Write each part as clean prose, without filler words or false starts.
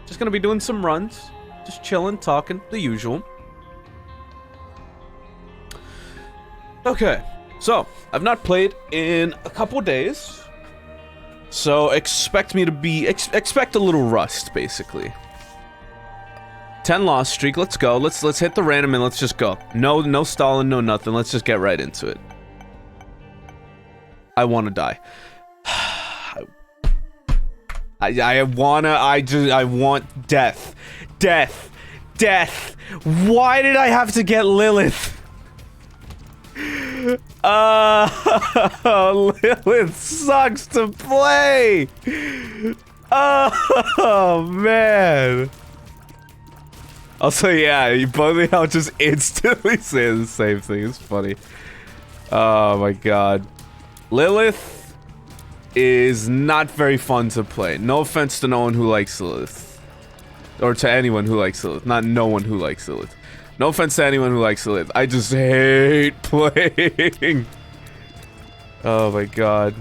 Just gonna be doing some runs. Just chilling, talking, the usual. Okay, so I've not played in a couple days. So expect me to be, expect a little rust, basically. 10 loss streak, let's go. Let's hit the random and let's just go. No stalling, no nothing. Let's just get right into it. I want to die. I want death. Death. Why did I have to get Lilith? Lilith sucks to play. Oh, man. Also, yeah, you both I'll just instantly say the same thing. It's funny. Oh, my God. Lilith is not very fun to play. No offense to no one who likes Lilith. Or to anyone who likes Lilith. Not no one who likes Lilith. No offense to anyone who likes Lilith. I just hate playing. Oh my god.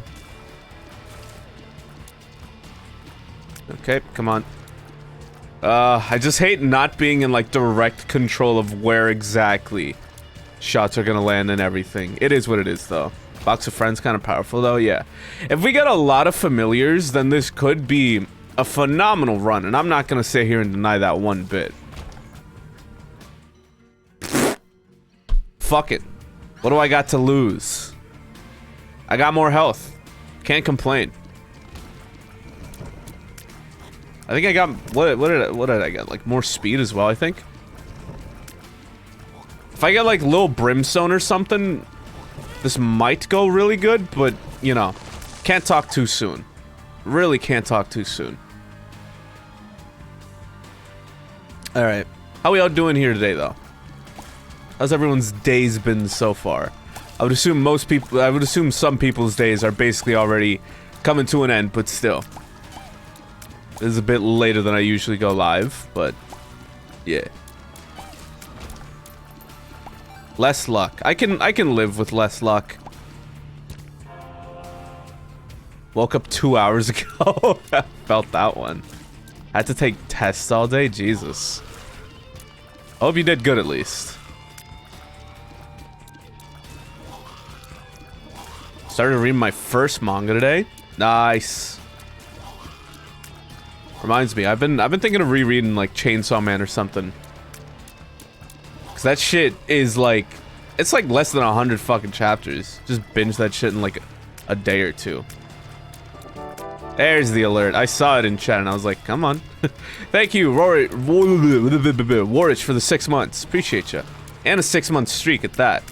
Okay, come on. I just hate not being in like direct control of where exactly shots are gonna land and everything. It is what it is though. Box of Friends kind of powerful though, yeah. If we get a lot of familiars, then this could be a phenomenal run, and I'm not gonna sit here and deny that one bit. Fuck it. What do I got to lose? I got more health. Can't complain. I think I got what did I get? Like more speed as well, I think. If I get like little brimstone or something, this might go really good, but you know, can't talk too soon. Really can't talk too soon. All right. How we all doing here today though? How's everyone's days been so far? I would assume some people's days are basically already coming to an end, but still. This is a bit later than I usually go live, but yeah. Less luck. I can live with less luck. Woke up 2 hours ago. I felt that one. Had to take tests all day. Jesus. I hope you did good at least. Started reading my first manga today. Nice. Reminds me, I've been thinking of rereading like Chainsaw Man or something. Cause that shit is like, it's like less than 100 fucking chapters. Just binge that shit in like a day or two. There's the alert. I saw it in chat and I was like, come on. Thank you, Warich, for the 6 months. Appreciate you. And a 6-month streak at that.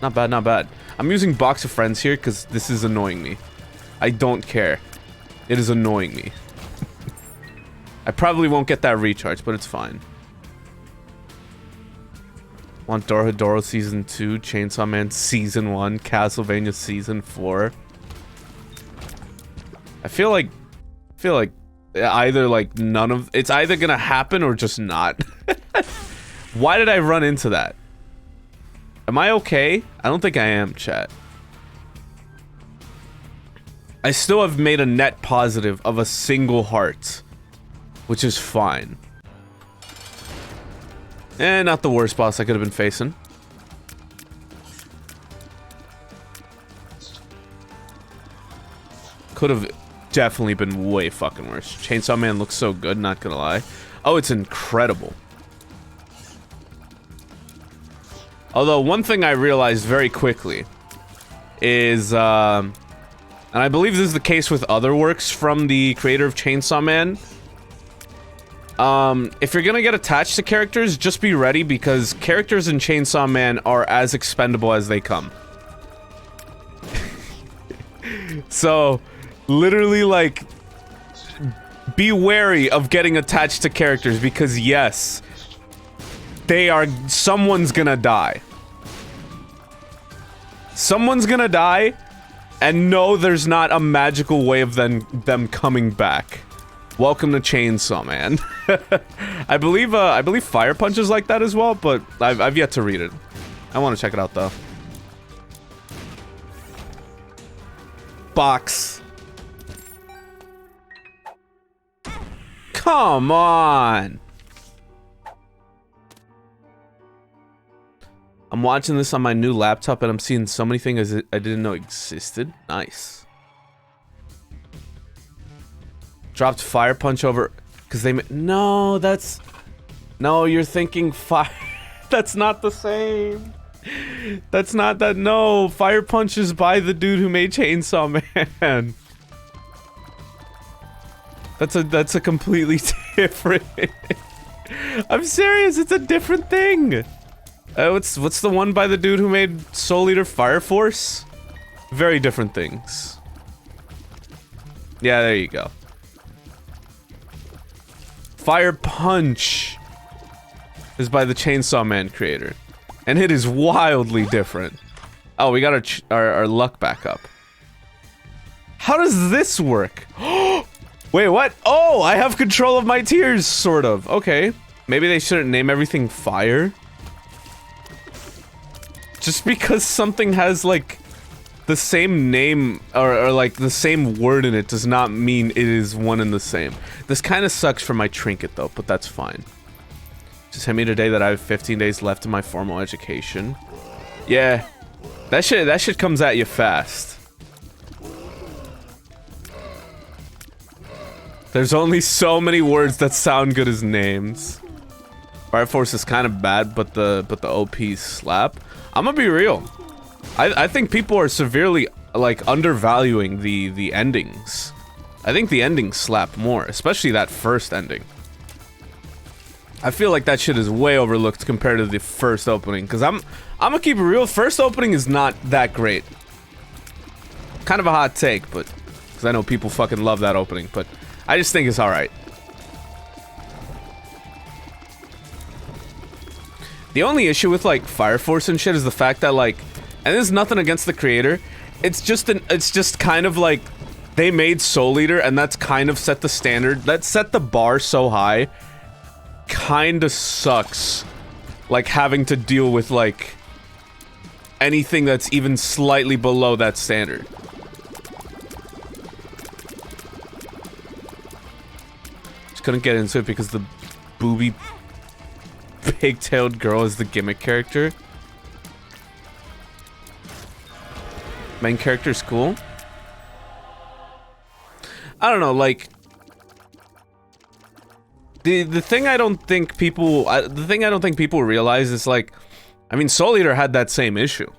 Not bad, not bad. I'm using Box of Friends here because this is annoying me. I don't care. It is annoying me. I probably won't get that recharge, but it's fine. Want Dorohedoro Season 2, Chainsaw Man Season 1, Castlevania Season 4. I feel like either like none of it's either gonna happen or just not. Why did I run into that? Am I okay? I don't think I am, chat. I still have made a net positive of a single heart, which is fine. And not the worst boss I could have been facing. Could have definitely been way fucking worse. Chainsaw Man looks so good, not gonna lie. Oh, it's incredible. Although, one thing I realized very quickly is, and I believe this is the case with other works from the creator of Chainsaw Man. If you're gonna get attached to characters, just be ready because characters in Chainsaw Man are as expendable as they come. So, literally, like, be wary of getting attached to characters because, yes, someone's gonna die. Someone's gonna die, and no, there's not a magical way of them coming back. Welcome to Chainsaw Man. I believe Fire Punch is like that as well, but I've yet to read it. I want to check it out though. Box. Come on. I'm watching this on my new laptop and I'm seeing so many things I didn't know existed. Nice. Dropped fire punch over because they no, that's no, you're thinking fire. That's not the same. That's not that. No, fire punch is by the dude who made Chainsaw Man. That's a completely different. I'm serious. It's a different thing. What's the one by the dude who made Soul Eater Fire Force? Very different things. Yeah, there you go. Fire Punch is by the Chainsaw Man creator. And it is wildly different. Oh, we got our luck back up. How does this work? Wait, what? Oh, I have control of my tears, sort of. Okay. Maybe they shouldn't name everything fire. Just because something has, like, the same name, or like, the same word in it does not mean it is one and the same. This kind of sucks for my trinket, though, but that's fine. Just hit me today that I have 15 days left in my formal education. Yeah. That shit comes at you fast. There's only so many words that sound good as names. Fire Force is kind of bad, but the OPs slap. I'm gonna be real. I think people are severely, like, undervaluing the endings. I think the endings slap more, especially that first ending. I feel like that shit is way overlooked compared to the first opening, because I'm gonna keep it real. First opening is not that great. Kind of a hot take, but because I know people fucking love that opening, but I just think it's alright. The only issue with, like, Fire Force and shit is the fact that, like, and there's nothing against the creator, it's just kind of like, they made Soul Eater, and that's kind of set the standard, that set the bar so high, kinda sucks, like, having to deal with, like, anything that's even slightly below that standard. Just couldn't get into it because the booby pigtailed girl is the gimmick character. Main character's cool. I don't know, like, the thing I don't think people realize is, like, I mean, Soul Eater had that same issue.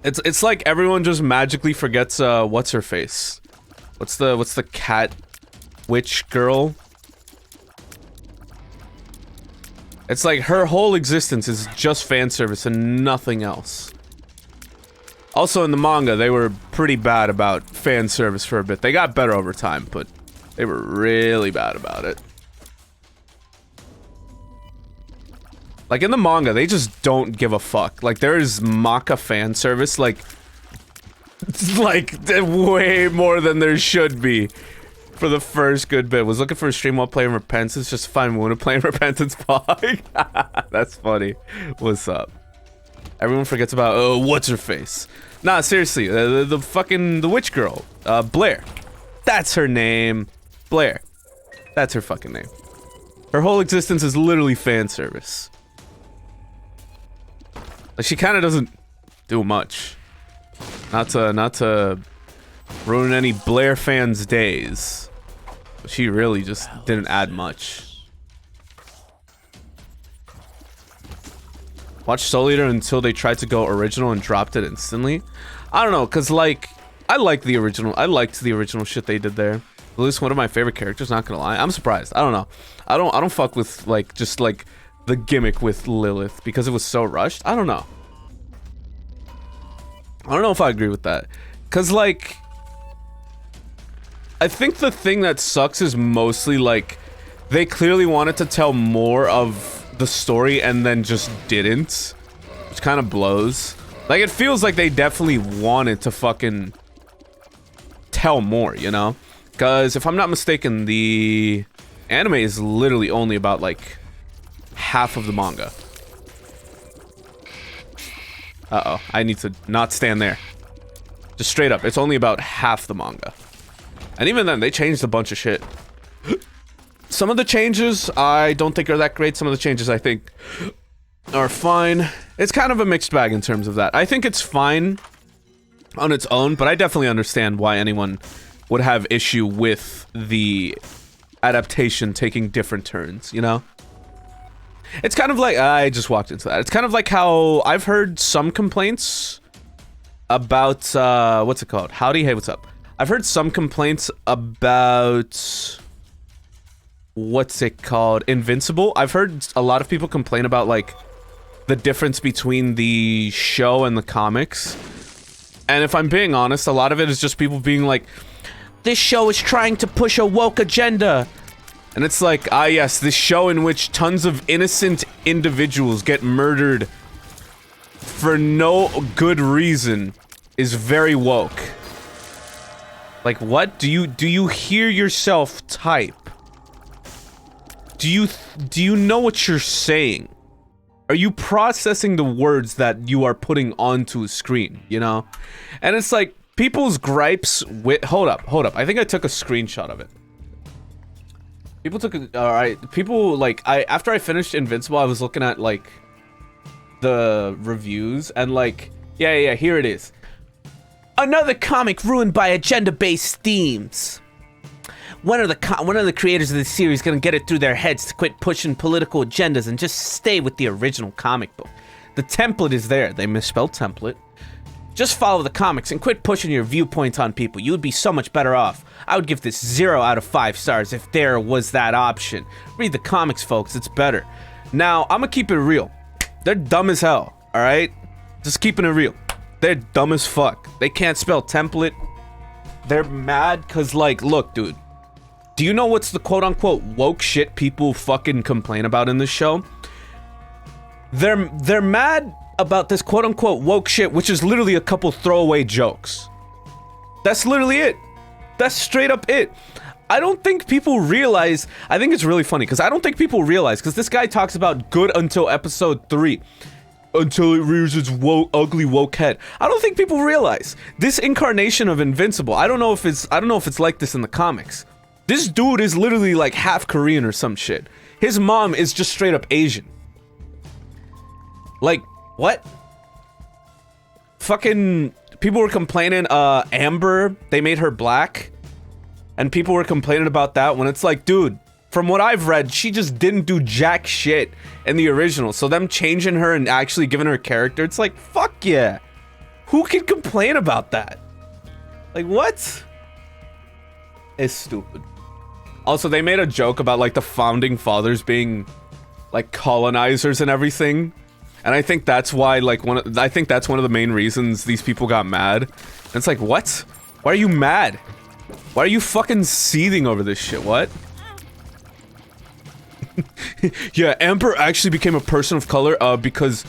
It's like everyone just magically forgets what's her face. What's the cat witch girl? It's like her whole existence is just fan service and nothing else. Also in the manga, they were pretty bad about fan service for a bit. They got better over time, but they were really bad about it. Like in the manga, they just don't give a fuck. Like there is Maka fan service, like way more than there should be. For the first good bit, was looking for a stream while playing Repentance, just to find Wuna playing Repentance Pog. That's funny. What's up? Everyone forgets about, what's her face? Nah, seriously, the fucking, the witch girl, Blair. That's her name. Blair. That's her fucking name. Her whole existence is literally fan service. Like, she kinda doesn't do much. Not to ruin any Blair fans' days. She really just didn't add much. Watch Soul Eater until they tried to go original and dropped it instantly. I don't know, cause like I liked the original shit they did there. Lilith's one of my favorite characters, not gonna lie. I'm surprised. I don't know. I don't fuck with like just like the gimmick with Lilith because it was so rushed. I don't know. I don't know if I agree with that. Cause like I think the thing that sucks is mostly like they clearly wanted to tell more of the story and then just didn't, which kind of blows. Like it feels like they definitely wanted to fucking tell more, you know? Because if I'm not mistaken, the anime is literally only about like half of the manga. Uh-oh, I need to not stand there. Just straight up, it's only about half the manga. And even then, they changed a bunch of shit. Some of the changes I don't think are that great. Some of the changes I think are fine. It's kind of a mixed bag in terms of that. I think it's fine on its own, but I definitely understand why anyone would have issue with the adaptation taking different turns, you know? It's kind of like, I just walked into that. It's kind of like how I've heard some complaints about, what's it called? Howdy, hey, what's up? I've heard some complaints about, what's it called? Invincible. I've heard a lot of people complain about, like, the difference between the show and the comics. And if I'm being honest, a lot of it is just people being like, this show is trying to push a woke agenda. And it's like, ah yes, this show in which tons of innocent individuals get murdered for no good reason is very woke. Like, what? Do you hear yourself type? Do you know what you're saying? Are you processing the words that you are putting onto a screen, you know? And it's like, people's gripes with... Hold up. I think I took a screenshot of it. People, like, after I finished Invincible, I was looking at, like, the reviews, and, like, yeah, here it is. Another comic ruined by agenda-based themes. When are the creators of this series gonna get it through their heads to quit pushing political agendas and just stay with the original comic book? The template is there. They misspelled template. Just follow the comics and quit pushing your viewpoints on people. You would be so much better off. I would give this 0 out of 5 stars if there was that option. Read the comics, folks. It's better. Now, I'm gonna keep it real. They're dumb as hell, alright? Just keeping it real. They're dumb as fuck. They can't spell template. They're mad because, like, look, dude. Do you know what's the quote-unquote woke shit people fucking complain about in this show? They're mad about this quote-unquote woke shit, which is literally a couple throwaway jokes. That's literally it. That's straight up it. I don't think people realize... I think it's really funny, because I don't think people realize, because this guy talks about good until episode 3. Until it rears its ugly woke head. I don't think people realize. This incarnation of Invincible, I don't know if it's like this in the comics. This dude is literally like half Korean or some shit. His mom is just straight up Asian. Like, what? Fucking people were complaining, Amber, they made her black. And people were complaining about that when it's like, dude, from what I've read, she just didn't do jack shit in the original. So them changing her and actually giving her a character, it's like, fuck yeah. Who can complain about that? Like, what? It's stupid. Also, they made a joke about, like, the founding fathers being, like, colonizers and everything. And I think that's why, like, I think that's one of the main reasons these people got mad. And it's like, what? Why are you mad? Why are you fucking seething over this shit? What? Yeah, Amber actually became a person of color, because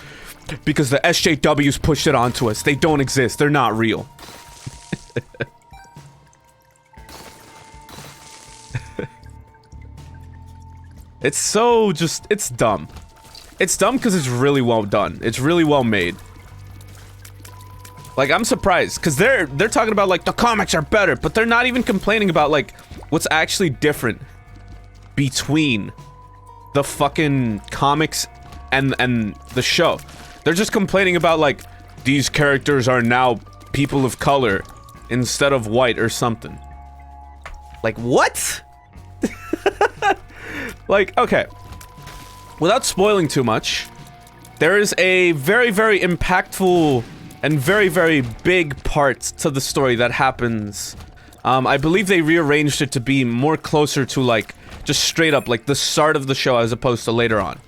the SJWs pushed it onto us. They don't exist. They're not real. It's so just, it's dumb. It's dumb because it's really well done. It's really well made. Like, I'm surprised, because they're talking about, like, the comics are better, but they're not even complaining about, like, what's actually different between the fucking comics and the show. They're just complaining about, like, these characters are now people of color instead of white or something. Like, what? Like, okay. Without spoiling too much, there is a very, very impactful and very, very big part to the story that happens. I believe they rearranged it to be more closer to, like, just straight up, like, the start of the show as opposed to later on.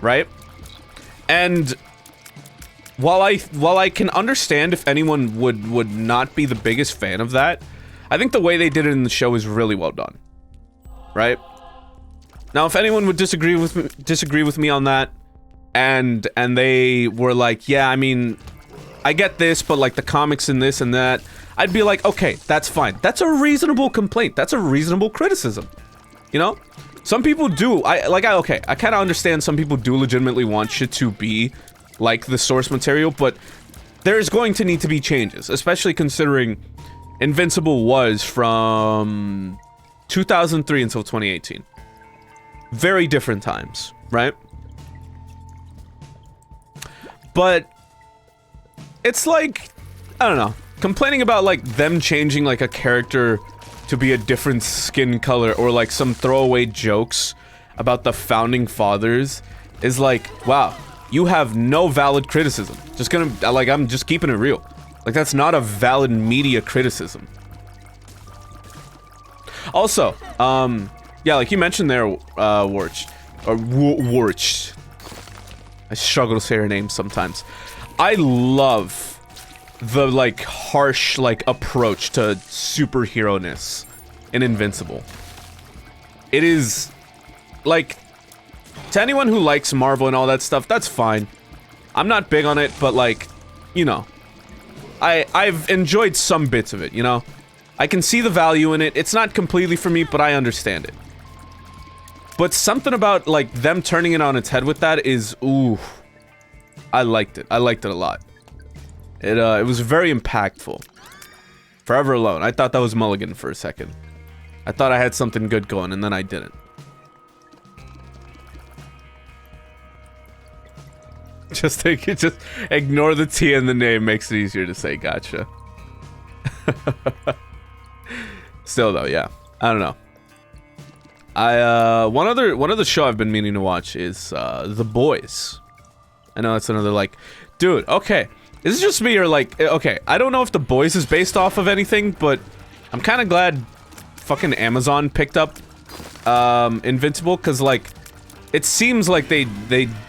Right? And while I can understand if anyone would not be the biggest fan of that, I think the way they did it in the show is really well done. Right? Now, if anyone would disagree with me on that, and they were like, yeah, I mean, I get this, but like the comics and this and that, I'd be like, okay, that's fine. That's a reasonable complaint. That's a reasonable criticism. You know? Some people do. I kind of understand some people do legitimately want shit to be like the source material, but there's going to need to be changes, especially considering Invincible was from 2003 until 2018. Very different times, right? But it's like, I don't know, complaining about like them changing like a character to be a different skin color or like some throwaway jokes about the founding fathers is like, wow, you have no valid criticism. Just gonna, like, I'm just keeping it real. Like, that's not a valid media criticism. Also, yeah, like you mentioned there, Warch, or Warch. I struggle to say her name sometimes. I love the, like, harsh, like, approach to superhero-ness in Invincible. It is, like, to anyone who likes Marvel and all that stuff, that's fine. I'm not big on it, but, like, you know, I've enjoyed some bits of it, you know? I can see the value in it. It's not completely for me, but I understand it. But something about, like, them turning it on its head with that is, ooh, I liked it. I liked it a lot. It was very impactful. Forever Alone. I thought that was Mulligan for a second. I thought I had something good going, and then I didn't. Just ignore the T in the name, makes it easier to say, gotcha. Still though, yeah. I don't know. One other show I've been meaning to watch is The Boys. I know that's another, like, dude, okay. Is it just me or, like, okay, I don't know if The Boys is based off of anything, but I'm kind of glad fucking Amazon picked up Invincible, because, like, it seems like they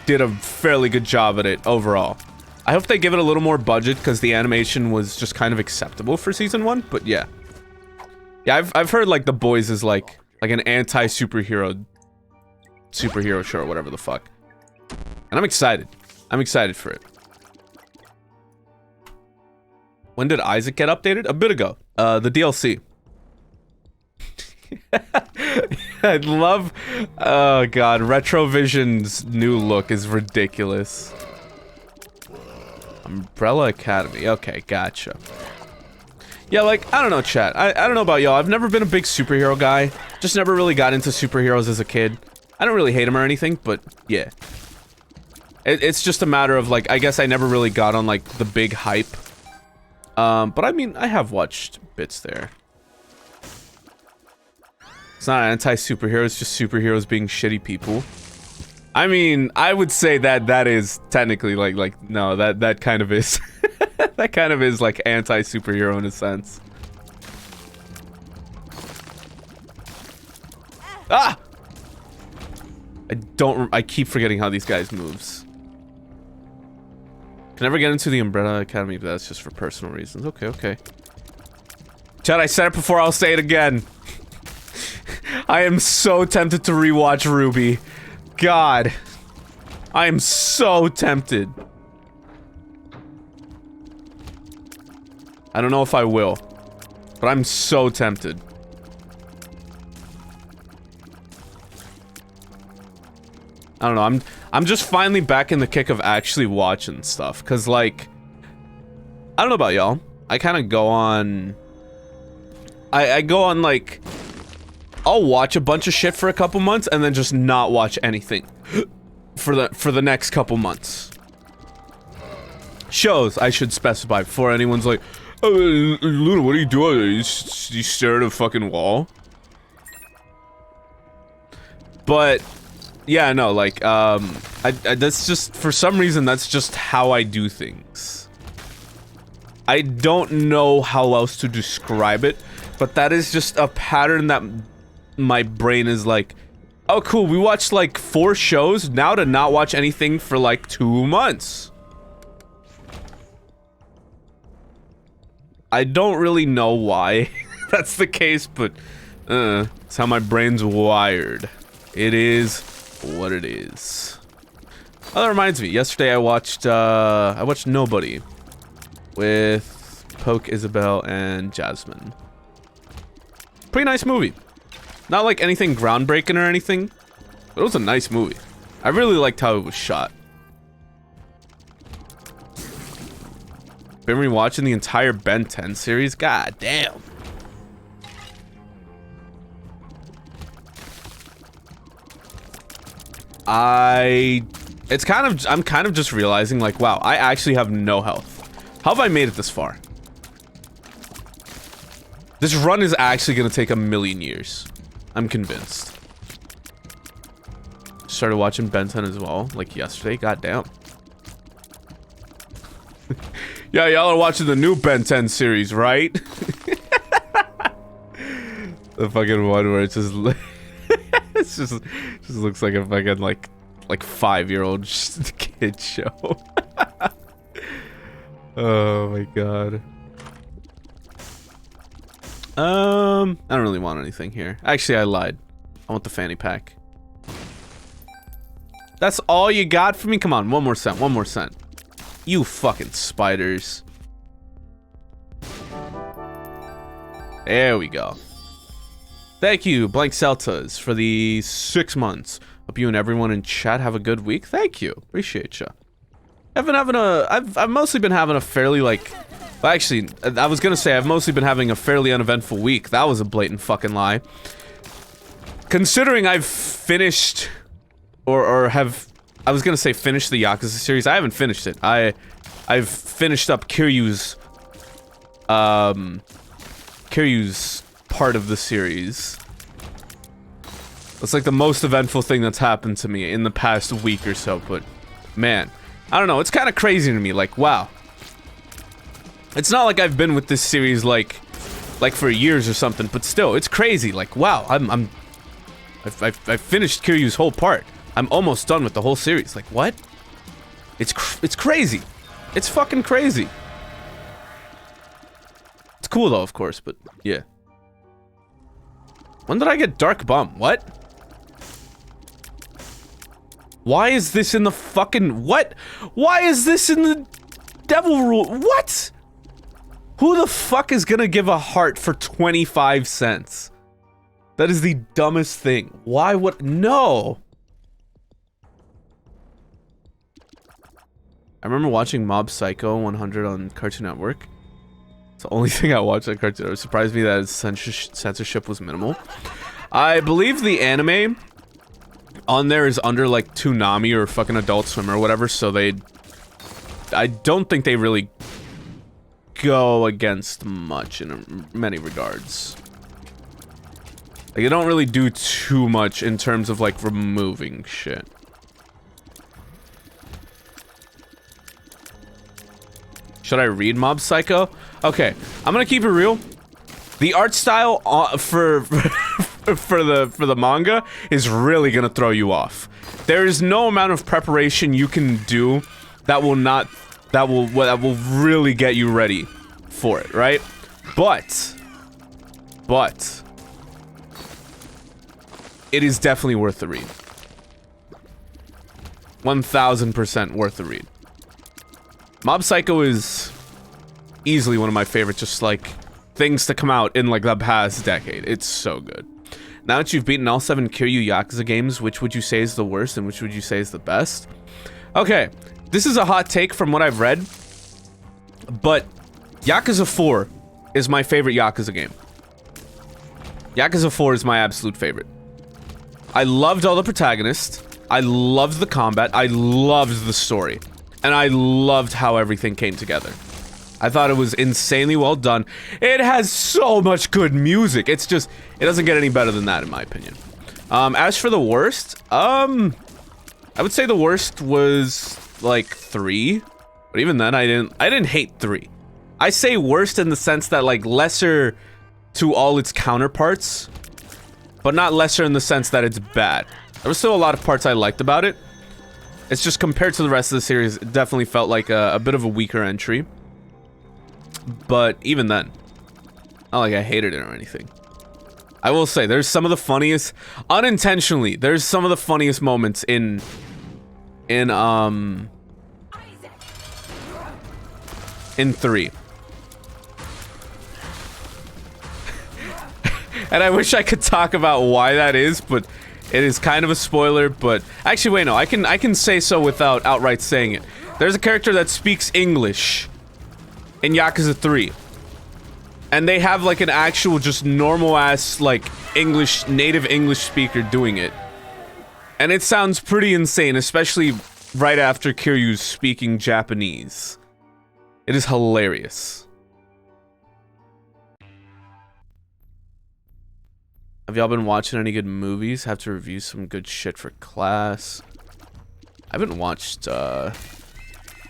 did a fairly good job at it overall. I hope they give it a little more budget, because the animation was just kind of acceptable for season 1, but yeah. Yeah, I've heard, like, The Boys is, like an anti-superhero show or whatever the fuck. And I'm excited. I'm excited for it. When did Isaac get updated? A bit ago. The DLC. I love... Oh god, Retrovision's new look is ridiculous. Umbrella Academy. Okay, gotcha. Yeah, like, I don't know, chat. I don't know about y'all. I've never been a big superhero guy. Just never really got into superheroes as a kid. I don't really hate them or anything, but yeah. It's just a matter of, like, I guess I never really got on, like, the big hype. But I mean, I have watched bits there. It's not anti-superhero, it's just superheroes being shitty people. I mean, I would say that is technically, like, no, that kind of is. That kind of is, like, anti-superhero in a sense. Ah! I keep forgetting how these guys moves. Can never get into the Umbrella Academy, but that's just for personal reasons. Okay, okay. Chad, I said it before, I'll say it again. I am so tempted to rewatch Ruby. God. I am so tempted. I don't know if I will, but I'm so tempted. I don't know, I'm just finally back in the kick of actually watching stuff, cause like, I don't know about y'all, I kind of go on, I go on like, I'll watch a bunch of shit for a couple months and then just not watch anything for the next couple months. Shows, I should specify before anyone's like, oh, Luna, what are you doing? You stare at a fucking wall? But yeah, no, like, that's just, for some reason, that's just how I do things. I don't know how else to describe it, but that is just a pattern that my brain is like, oh cool, we watched like 4 shows, now to not watch anything for like 2 months. I don't really know why that's the case, but it's how my brain's wired. It is what it is. Oh, that reminds me. Yesterday I watched Nobody with Poke, Isabel, and Jasmine. Pretty nice movie. Not like anything groundbreaking or anything, but it was a nice movie. I really liked how it was shot. Been rewatching the entire Ben 10 series? God damn. I'm kind of just realizing, like, wow, I actually have no health. How have I made it this far? This run is actually gonna take 1,000,000 years. I'm convinced. Started watching Ben 10 as well, like yesterday. Goddamn. Yeah, y'all are watching the new Ben 10 series, right? The fucking one where it's just it's just looks like a fucking like 5-year-old kid show. Oh my god. I don't really want anything here. Actually, I lied. I want the fanny pack. That's all you got for me? Come on, one more cent, one more cent. You fucking spiders. There we go. Thank you, Blank Celtas, for the 6 months. Hope you and everyone in chat have a good week. Thank you. Appreciate you. I've mostly been having a fairly, like... Well, actually, I was gonna say I've mostly been having a fairly uneventful week. That was a blatant fucking lie. Considering I've finished... Or have... I was gonna say finished the Yakuza series. I haven't finished it. I've finished up Kiryu's... Kiryu's part of the series. It's like the most eventful thing that's happened to me in the past week or so, but... Man. I don't know, it's kind of crazy to me, like, wow. It's not like I've been with this series, like for years or something, but still, it's crazy, like, wow, I've finished Kiryu's whole part. I'm almost done with the whole series, like, what? It's crazy. It's fucking crazy. It's cool though, of course, but, yeah. When did I get Dark Bum? What? Why is this in the fucking... What? Why is this in the Devil Rule? What? Who the fuck is gonna give a heart for 25 cents? That is the dumbest thing. Why would... No! I remember watching Mob Psycho 100 on Cartoon Network. It's the only thing I watched on Cartoon Network. It surprised me that its censorship was minimal. I believe the anime... on there is under like Toonami or fucking Adult Swim or whatever, so I don't think they really go against much in many regards. Like, they don't really do too much in terms of like removing shit. Should I read Mob Psycho? Okay, I'm gonna keep it real. The art style for the manga is really gonna throw you off. There is no amount of preparation you can do that will really get you ready for it, right? But it is definitely worth the read. 1000% worth the read. Mob Psycho is easily one of my favorite, just like things to come out in like the past decade. It's so good. Now that you've beaten all 7 Kiryu Yakuza games, which would you say is the worst and which would you say is the best? Okay, this is a hot take from what I've read, but Yakuza 4 is my favorite Yakuza game. Yakuza 4 is my absolute favorite. I loved all the protagonists, I loved the combat, I loved the story, and I loved how everything came together. I thought it was insanely well done. It has so much good music. It's just, it doesn't get any better than that in my opinion. As for the worst, I would say the worst was like 3, but even then I didn't hate 3. I say worst in the sense that like lesser to all its counterparts, but not lesser in the sense that it's bad. There was still a lot of parts I liked about it. It's just compared to the rest of the series, it definitely felt like a bit of a weaker entry. But even then, not like I hated it or anything. I will say, there's some of the funniest, unintentionally, there's some of the funniest moments in 3. And I wish I could talk about why that is, but it is kind of a spoiler, but... Actually, wait, no, I can say so without outright saying it. There's a character that speaks English in Yakuza 3. And they have like an actual just normal ass like native English speaker doing it. And it sounds pretty insane, especially right after Kiryu's speaking Japanese. It is hilarious. Have y'all been watching any good movies? Have to review some good shit for class. I haven't watched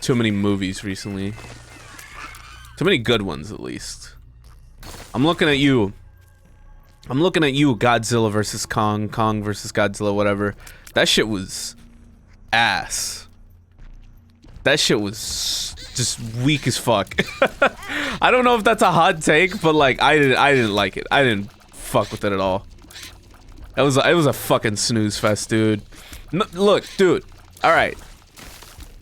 too many movies recently. Too many good ones, at least. I'm looking at you. I'm looking at you, Godzilla versus Kong, Kong versus Godzilla, whatever. That shit was ass. That shit was just weak as fuck. I don't know if that's a hot take, but like I didn't like it. I didn't fuck with it at all. It was a fucking snooze fest, dude. Look, dude. All right.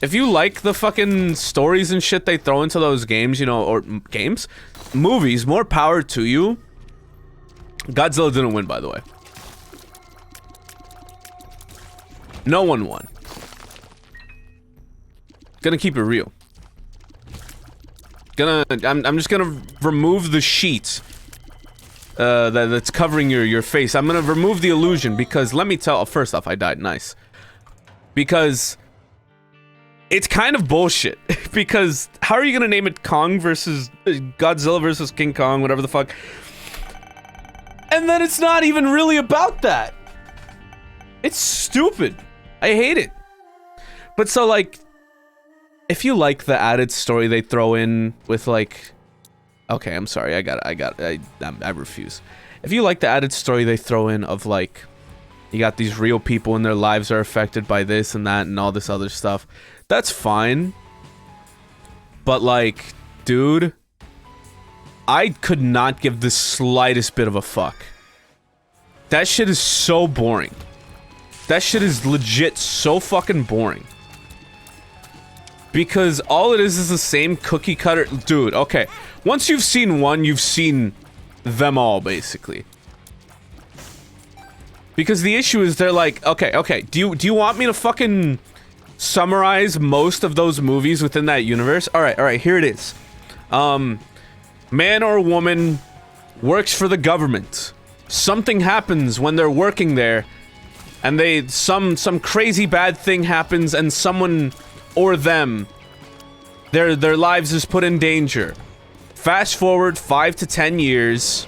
If you like the fucking stories and shit they throw into those games, you know, or games, movies, more power to you. Godzilla didn't win, by the way. No one won. Gonna keep it real. I'm just gonna remove the sheet that's covering your face. I'm gonna remove the illusion because let me tell. First off, I died. Nice. Because it's kind of bullshit. Because how are you gonna name it Kong versus Godzilla versus King Kong, whatever the fuck? And then it's not even really about that. It's stupid. I hate it. But so like, if you like the added story they throw in with like, okay, I'm sorry, I refuse. If you like the added story they throw in of like, you got these real people and their lives are affected by this and that and all this other stuff, that's fine. But like, dude, I could not give the slightest bit of a fuck. That shit is so boring. That shit is legit so fucking boring. Because all it is the same cookie cutter. Dude, okay. Once you've seen one, you've seen them all, basically. Because the issue is they're like, okay, do you want me to fucking summarize most of those movies within that universe? Alright, here it is. Man or woman works for the government. Something happens when they're working there, and some crazy bad thing happens, and someone or them, their lives is put in danger. Fast forward 5 to 10 years.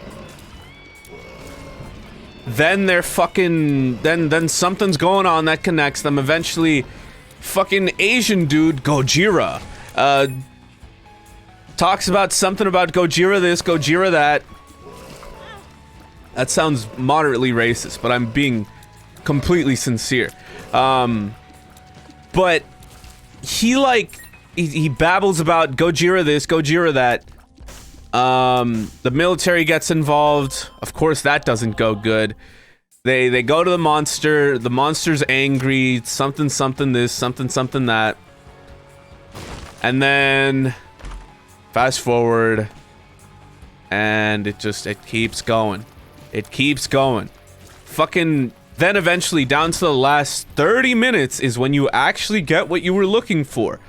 Then they're fucking then something's going on that connects them. Eventually, fucking Asian dude Gojira talks about something about Gojira this, Gojira that. That sounds moderately racist, but I'm being completely sincere. But he babbles about Gojira this, Gojira that. The military gets involved. Of course, that doesn't go good. They go to the monster. The monster's angry. Something this, something that. And then fast forward, and it keeps going. It keeps going. Fucking. Then eventually, down to the last 30 minutes is when you actually get what you were looking for.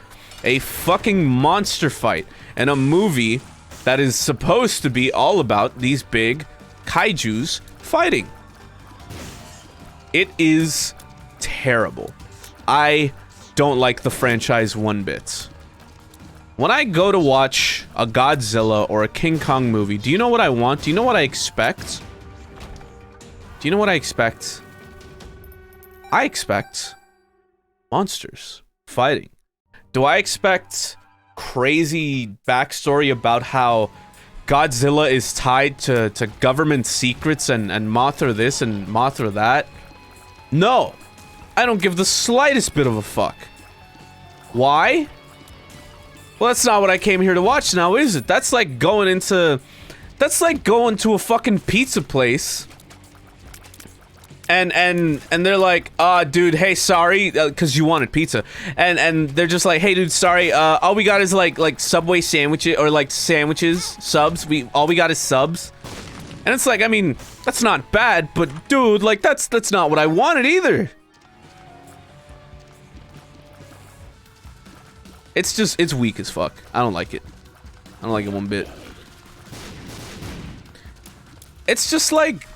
A fucking monster fight. And a movie that is supposed to be all about these big kaijus fighting. It is terrible. I don't like the franchise one bit. When I go to watch a Godzilla or a King Kong movie, do you know what I want? Do you know what I expect? Do you know what I expect? I expect monsters fighting. Do I expect crazy backstory about how Godzilla is tied to government secrets and Mothra this and Mothra that? No. I don't give the slightest bit of a fuck. Why? Well, that's not what I came here to watch now, is it? That's like going to a fucking pizza place. And they're like, dude, hey, sorry, because you wanted pizza. And they're just like, hey, dude, sorry, all we got is like Subway sandwiches, or like sandwiches, subs. All we got is subs. And it's like, I mean, that's not bad, but dude, like that's not what I wanted either. It's weak as fuck. I don't like it. I don't like it one bit. It's just like,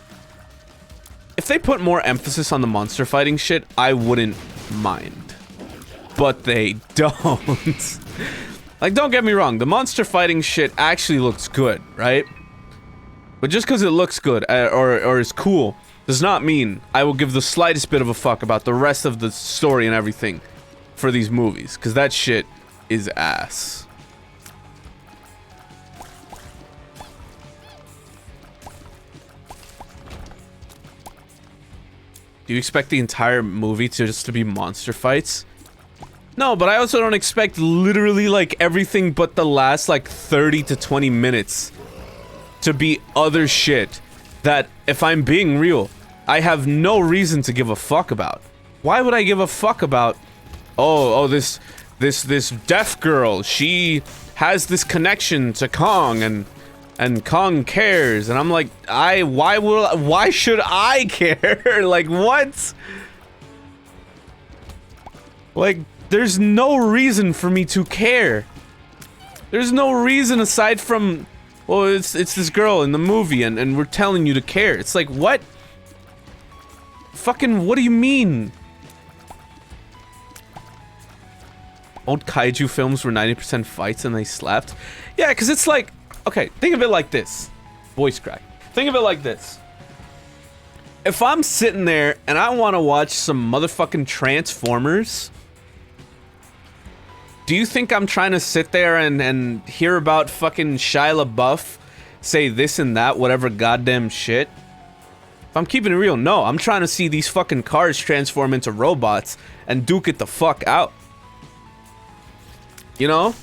if they put more emphasis on the monster fighting shit, I wouldn't mind. But they don't. Like, don't get me wrong, the monster fighting shit actually looks good, right? But just because it looks good, or is cool, does not mean I will give the slightest bit of a fuck about the rest of the story and everything for these movies, because that shit is ass. Do you expect the entire movie to just to be monster fights? No, but I also don't expect literally like everything but the last like 30 to 20 minutes to be other shit that, if I'm being real, I have no reason to give a fuck about. Why would I give a fuck about, this deaf girl, she has this connection to Kong and Kong cares, and I'm like, why should I care? Like, what? Like, there's no reason for me to care. There's no reason aside from, well, it's this girl in the movie and we're telling you to care. It's like, what? Fucking, what do you mean? Old kaiju films were 90% fights and they slapped? Yeah, because it's like, okay, think of it like this. Voice crack. Think of it like this. If I'm sitting there and I want to watch some motherfucking Transformers, do you think I'm trying to sit there and hear about fucking Shia LaBeouf say this and that, whatever goddamn shit? If I'm keeping it real, no. I'm trying to see these fucking cars transform into robots and duke it the fuck out. You know?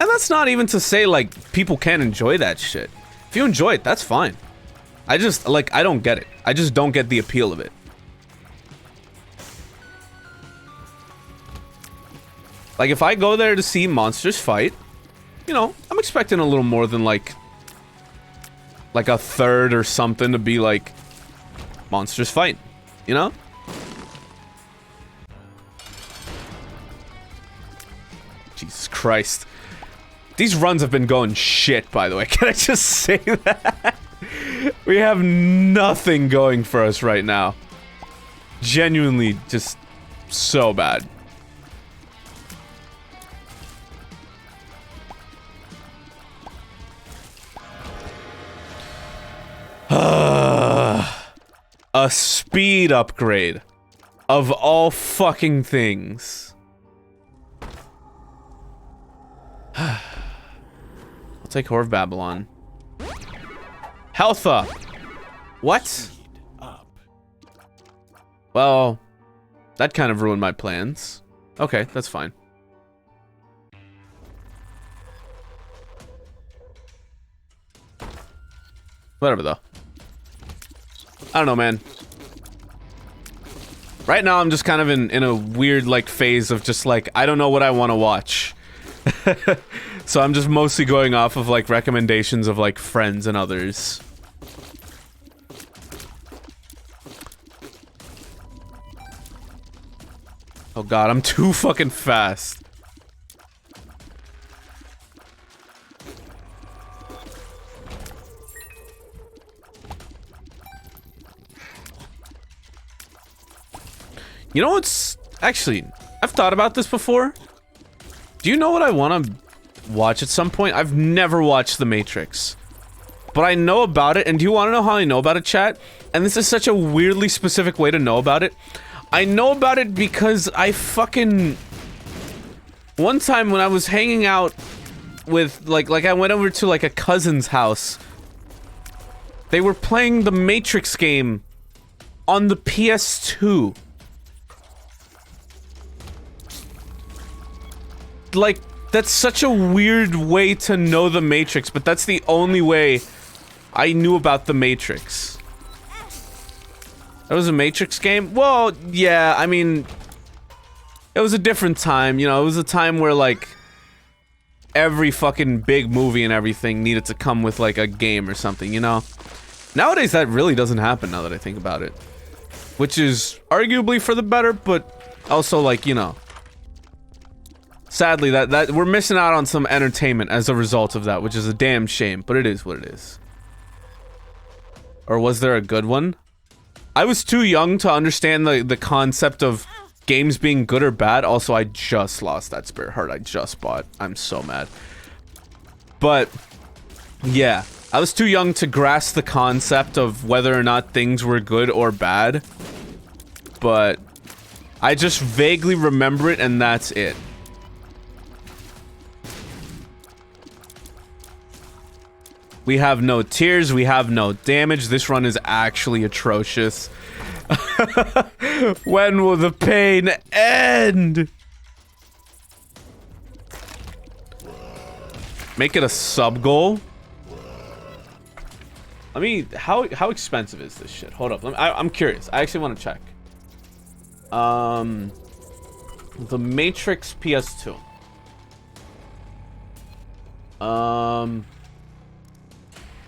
And that's not even to say, like, people can't enjoy that shit. If you enjoy it, that's fine. I just, like, I don't get it. I just don't get the appeal of it. Like, if I go there to see monsters fight, you know, I'm expecting a little more than, like a third or something to be, like, monsters fight. You know? Jesus Christ. These runs have been going shit, by the way. Can I just say that? We have nothing going for us right now. Genuinely, just so bad. A speed upgrade. Of all fucking things. I'll take Whore of Babylon. Health up. What? Well, that kind of ruined my plans. Okay, that's fine. Whatever, though. I don't know, man. Right now, I'm just kind of in a weird, like, phase of just, like, I don't know what I want to watch. So I'm just mostly going off of, like, recommendations of, like, friends and others. Oh god, I'm too fucking fast. You know what's... Actually, I've thought about this before. Do you know what I want to watch at some point? I've never watched The Matrix. But I know about it, and do you want to know how I know about it, chat? And this is such a weirdly specific way to know about it. I know about it because I fucking... One time when I was hanging out with, like I went over to, like, a cousin's house. They were playing the Matrix game on the PS2. Like, that's such a weird way to know the Matrix, but that's the only way I knew about the Matrix. That was a Matrix game? Well, yeah, I mean, it was a different time, you know, it was a time where, like, every fucking big movie and everything needed to come with, like, a game or something, you know? Nowadays, that really doesn't happen, now that I think about it. Which is arguably for the better, but also, like, you know... Sadly, that we're missing out on some entertainment as a result of that, which is a damn shame, but it is what it is. Or was there a good one? I was too young to understand the concept of games being good or bad. Also, I just lost that Spirit Heart I just bought. I'm so mad. But, yeah. I was too young to grasp the concept of whether or not things were good or bad. But, I just vaguely remember it, and that's it. We have no tears, we have no damage. This run is actually atrocious. When will the pain end? Make it a sub goal. Let me. How expensive is this shit? Hold up. I'm curious. I actually want to check. The Matrix PS2.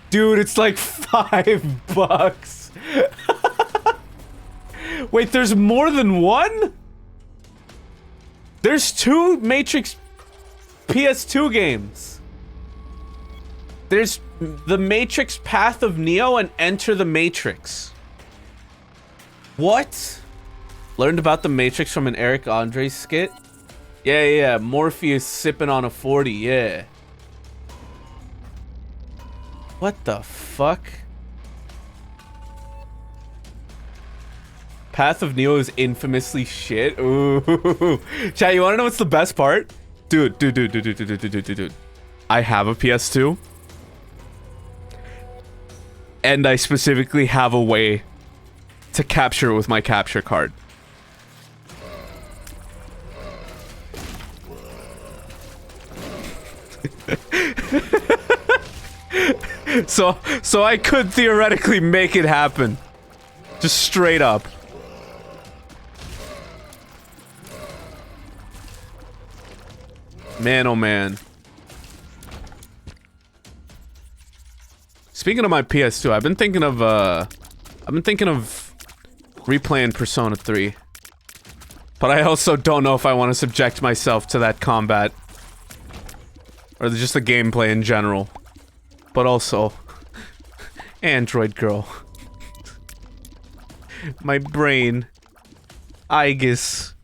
Dude, it's like $5. Wait, there's more than one? There's 2 Matrix PS2 games. There's The Matrix Path of Neo and Enter the Matrix. What? Learned about the Matrix from an Eric Andre skit? Yeah. Morpheus sipping on a 40, yeah. What the fuck? Path of Neo is infamously shit. Ooh. Chat, you wanna know what's the best part? Dude. I have a PS2. And I specifically have a way to capture it with my capture card. So I could theoretically make it happen. Just straight up. Man, oh man. Speaking of my PS2, I've been thinking of replaying Persona 3. But I also don't know if I want to subject myself to that combat. Or just the gameplay in general. But also, Android girl. My brain. I guess.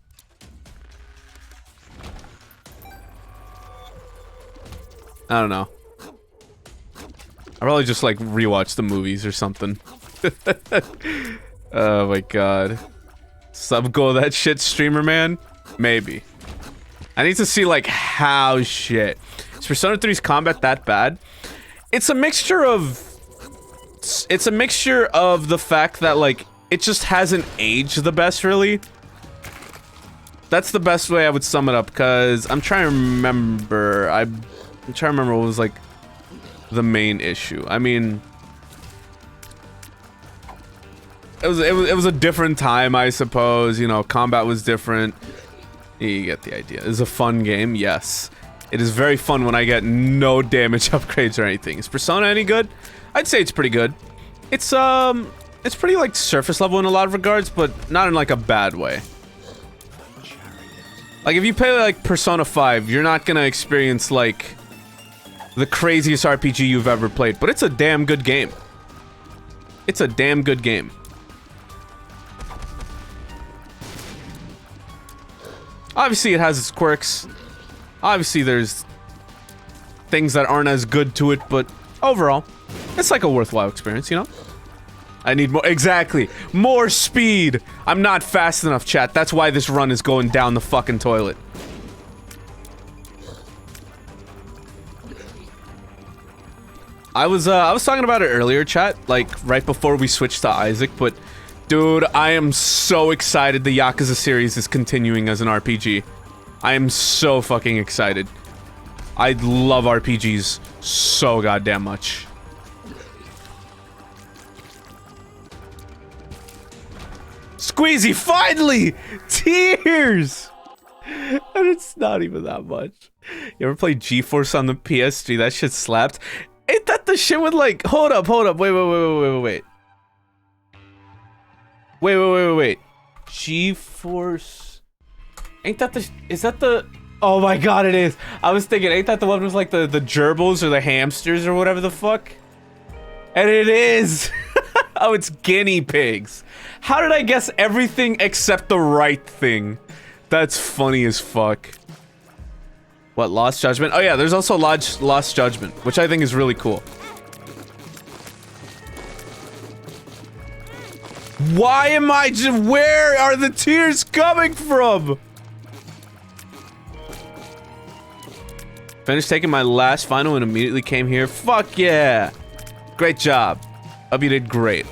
I don't know. I'll probably just like rewatch the movies or something. Oh my god. Sub-go that shit, streamer man? Maybe. I need to see like how shit. Is Persona 3's combat that bad? It's a mixture of the fact that like it just hasn't aged the best, really. That's the best way I would sum it up, because I'm trying to remember. I'm trying to remember what was like the main issue. I mean, it was a different time, I suppose. You know, combat was different. You get the idea. It's a fun game, yes. It is very fun when I get no damage upgrades or anything. Is Persona any good? I'd say it's pretty good. It's pretty like surface level in a lot of regards, but not in like a bad way. Like if you play like Persona 5, you're not gonna experience like the craziest RPG you've ever played, but it's a damn good game. It's a damn good game. Obviously it has its quirks. Obviously there's things that aren't as good to it, but overall, it's like a worthwhile experience, you know? I need more- exactly! More speed! I'm not fast enough, chat. That's why this run is going down the fucking toilet. I was talking about it earlier, chat, like, right before we switched to Isaac, but dude, I am so excited the Yakuza series is continuing as an RPG. I am so fucking excited. I love RPGs so goddamn much. Squeezy, finally! Tears! And it's not even that much. You ever play G-Force on the PS3? That shit slapped. Ain't that the shit with like... Hold up. Wait. Wait. G-Force... Ain't that the... Is that the... Oh my god, it is. I was thinking, ain't that the one with like the gerbils or the hamsters or whatever the fuck? And it is! Oh, it's guinea pigs. How did I guess everything except the right thing? That's funny as fuck. What, Lost Judgment? Oh yeah, there's also Lost Judgment, which I think is really cool. Why am I just- where are the tears coming from? Finished taking my last final and immediately came here. Fuck yeah! Great job. Hope you did great.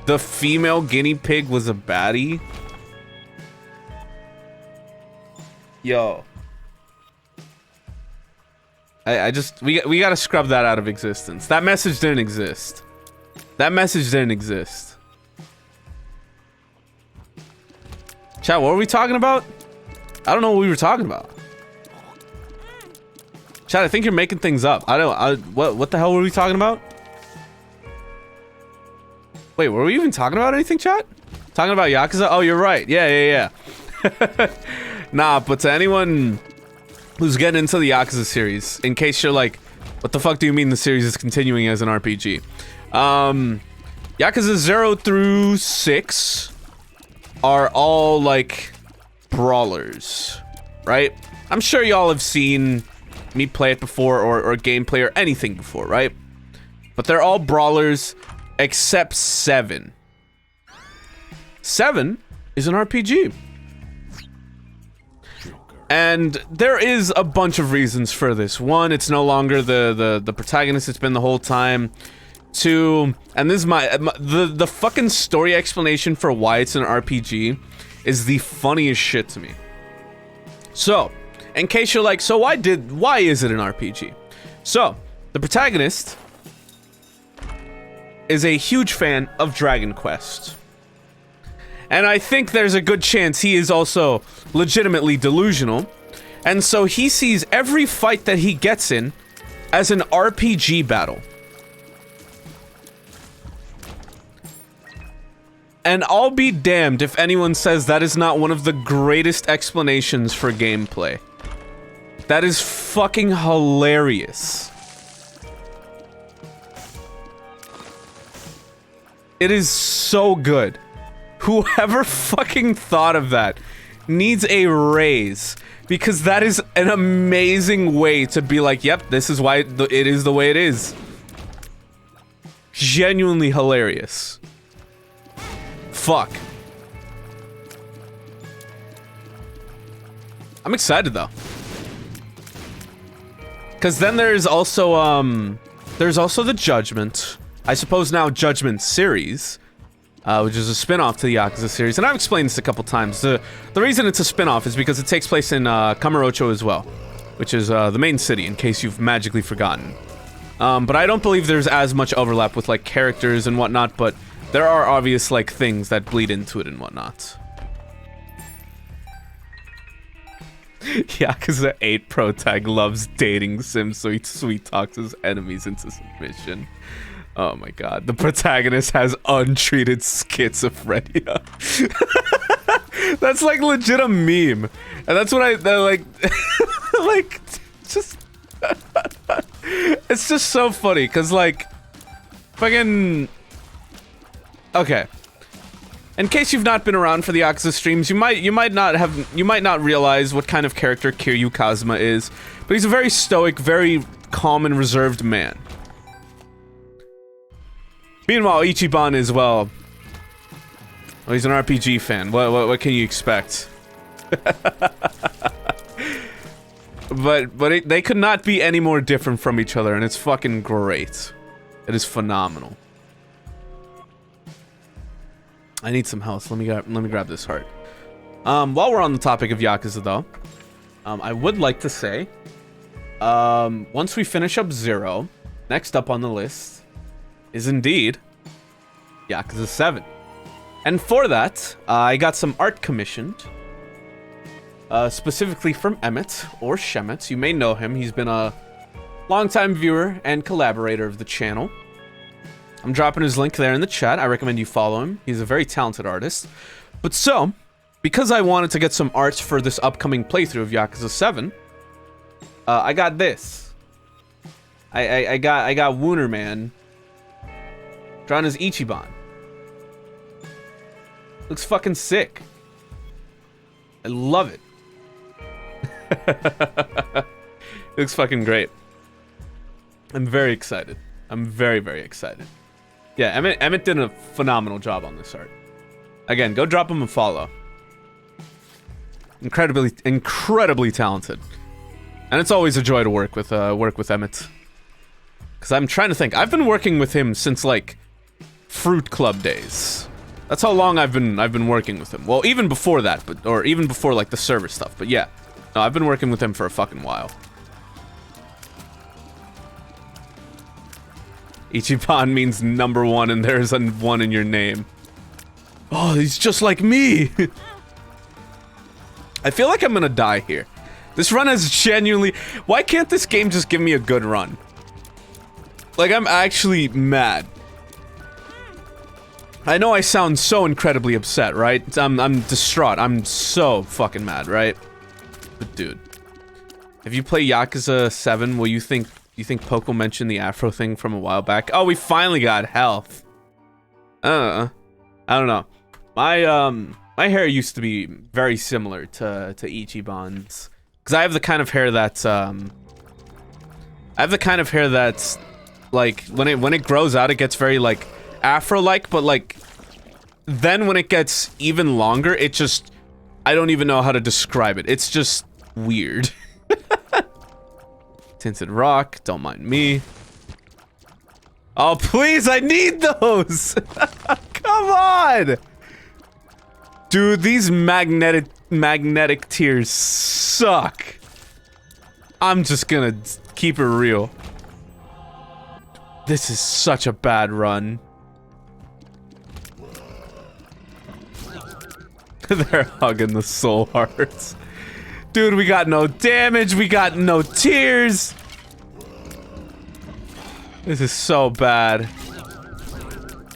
The female guinea pig was a baddie? Yo. We gotta scrub that out of existence. That message didn't exist. That message didn't exist. Chat, what were we talking about? I don't know what we were talking about. Chat, I think you're making things up. What the hell were we talking about? Wait, were we even talking about anything, chat? Talking about Yakuza? Oh, you're right. Yeah. Nah, but to anyone who's getting into the Yakuza series, in case you're like, what the fuck do you mean the series is continuing as an RPG? Yakuza 0 through 6 are all, like, brawlers, right? I'm sure y'all have seen me play it before, or gameplay, or anything before, right? But they're all brawlers, except 7. 7 is an RPG. And there is a bunch of reasons for this. One, it's no longer the protagonist it's been the whole time. 2, and this is the fucking story explanation for why it's an RPG is the funniest shit to me. So, in case you're like, so why is it an RPG? So, the protagonist is a huge fan of Dragon Quest. And I think there's a good chance he is also legitimately delusional. And so he sees every fight that he gets in as an RPG battle. And I'll be damned if anyone says that is not one of the greatest explanations for gameplay. That is fucking hilarious. It is so good. Whoever fucking thought of that needs a raise, because that is an amazing way to be like, yep, this is why it is the way it is. Genuinely hilarious. Fuck. I'm excited though. Cause then there's also the Judgment. I suppose now Judgment series. Which is a spin-off to the Yakuza series. And I've explained this a couple times. The reason it's a spin-off is because it takes place in Kamurocho as well. Which is the main city, in case you've magically forgotten. But I don't believe there's as much overlap with like characters and whatnot, but there are obvious like things that bleed into it and whatnot. Yakuza 8 protag loves dating Sims, so he sweet talks his enemies into submission. Oh my god, the protagonist has untreated schizophrenia. That's like legit a meme. And that's what like, like, just, it's just so funny, cause like, fucking, okay. In case you've not been around for the Yakuza streams, you might not realize what kind of character Kiryu Kazuma is, but he's a very stoic, very calm and reserved man. Meanwhile, Ichiban is, well, he's an RPG fan. What can you expect? but they could not be any more different from each other, and it's fucking great. It is phenomenal. I need some health. Let me grab this heart. While we're on the topic of Yakuza, though, I would like to say, once we finish up 0, next up on the list is indeed Yakuza 7. And for that, I got some art commissioned, specifically from Emmett, or Shemet. You may know him. He's been a longtime viewer and collaborator of the channel. I'm dropping his link there in the chat. I recommend you follow him. He's a very talented artist. But so, because I wanted to get some art for this upcoming playthrough of Yakuza 7, I got this. I got Wuna Man Drawn as Ichiban. Looks fucking sick. I love it. Looks fucking great. I'm very excited. I'm very, very excited. Yeah, Emmett did a phenomenal job on this art. Again, go drop him a follow. Incredibly talented. And it's always a joy to work with Emmett. Because I'm trying to think. I've been working with him since, like, Fruit Club days. That's how long I've been working with him. Well, even before that, or even before, like, the server stuff. But yeah. No, I've been working with him for a fucking while. Ichiban means number one, and there's a one in your name. Oh, he's just like me! I feel like I'm gonna die here. This run has genuinely... Why can't this game just give me a good run? Like, I'm actually mad. I know I sound so incredibly upset, right? I'm distraught. I'm so fucking mad, right? But dude, if you play Yakuza 7, will you think Poco mentioned the Afro thing from a while back? Oh, we finally got health. I don't know. My hair used to be very similar to Ichiban's, because I have the kind of hair that's like when it grows out, it gets very like Afro-like, but like then when it gets even longer, it just, I don't even know how to describe it. It's just weird. Tinted rock, don't mind me. Oh, please, I need those! Come on! Dude, these magnetic tears suck. I'm just gonna keep it real. This is such a bad run. They're hugging the soul hearts. Dude, we got no damage, we got no tears. This is so bad.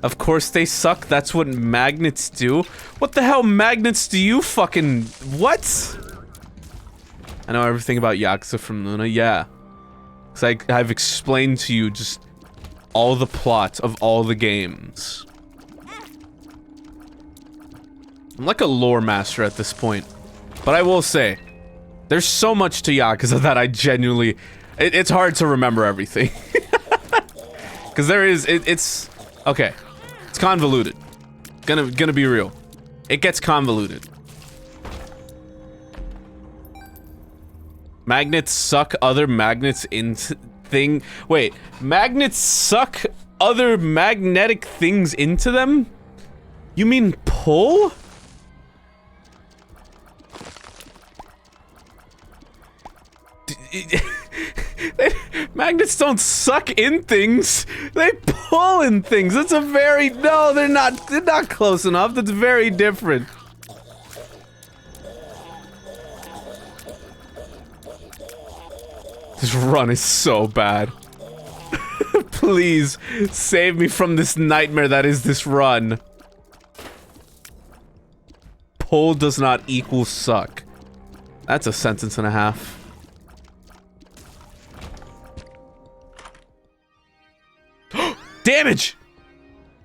Of course they suck, that's what magnets do. What the hell magnets do you fucking... What? I know everything about Yakuza from Luna, yeah. Because I've explained to you just all the plot of all the games. I'm like a lore master at this point. But I will say, there's so much to Yakuza that I genuinely... It's hard to remember everything. Because there is... It's... Okay. It's convoluted. Gonna be real. It gets convoluted. Magnets suck other magnets into thing... Wait. Magnets suck other magnetic things into them? You mean pull? Magnets don't suck in things. They pull in things. That's a very... No, they're not close enough. That's very different. This run is so bad. Please, save me from this nightmare that is this run. Pull does not equal suck. That's a sentence and a half. Damage!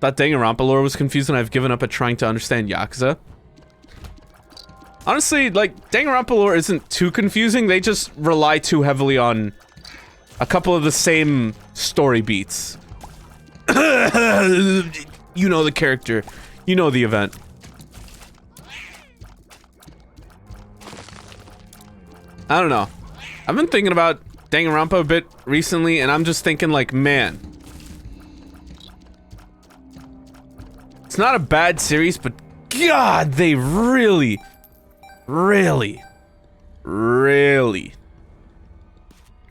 Thought Danganronpa lore was confusing. I've given up at trying to understand Yakuza. Honestly, like, Danganronpa lore isn't too confusing. They just rely too heavily on a couple of the same story beats. You know the character. You know the event. I don't know. I've been thinking about Danganronpa a bit recently, and I'm just thinking, like, man... It's not a bad series, but God, they really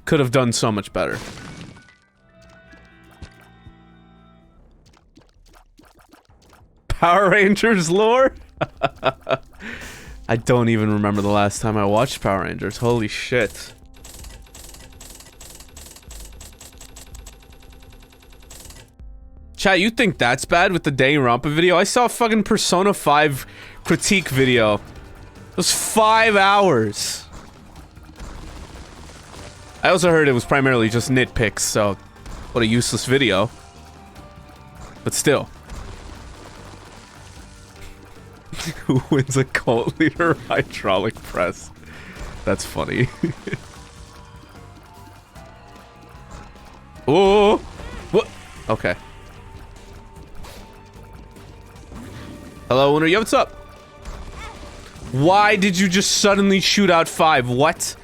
could have done so much better. Power Rangers lore? I don't even remember the last time I watched Power Rangers. Holy shit. Chat, you think that's bad with the Danganronpa video? I saw a fucking Persona 5 critique video. It was 5 hours. I also heard it was primarily just nitpicks, so what a useless video. But still. Who wins a cult leader hydraulic press? That's funny. Oh! What? Okay. Hello, Wuna. Yo, what's up? Why did you just suddenly shoot out 5? What?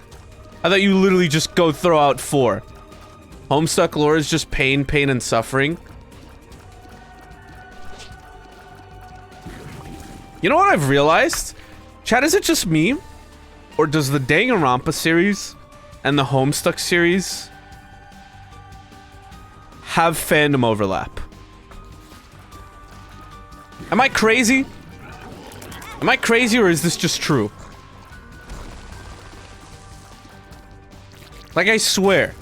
I thought you literally just go throw out 4. Homestuck lore is just pain, pain, and suffering. You know what I've realized? Chat, is it just me? Or does the Danganronpa series and the Homestuck series have fandom overlap? Am I crazy? Am I crazy, or is this just true? Like, I swear.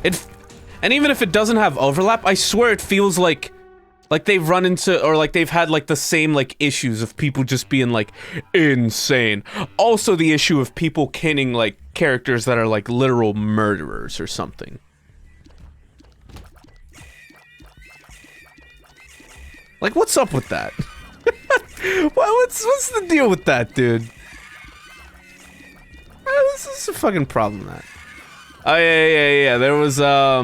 And even if it doesn't have overlap, I swear it feels like they've run into, or like they've had like the same like issues of people just being like insane. Also the issue of people caning like characters that are like literal murderers or something. Like, what's up with that? What's the deal with that, dude? This is a fucking problem, that. Oh, yeah. There was, I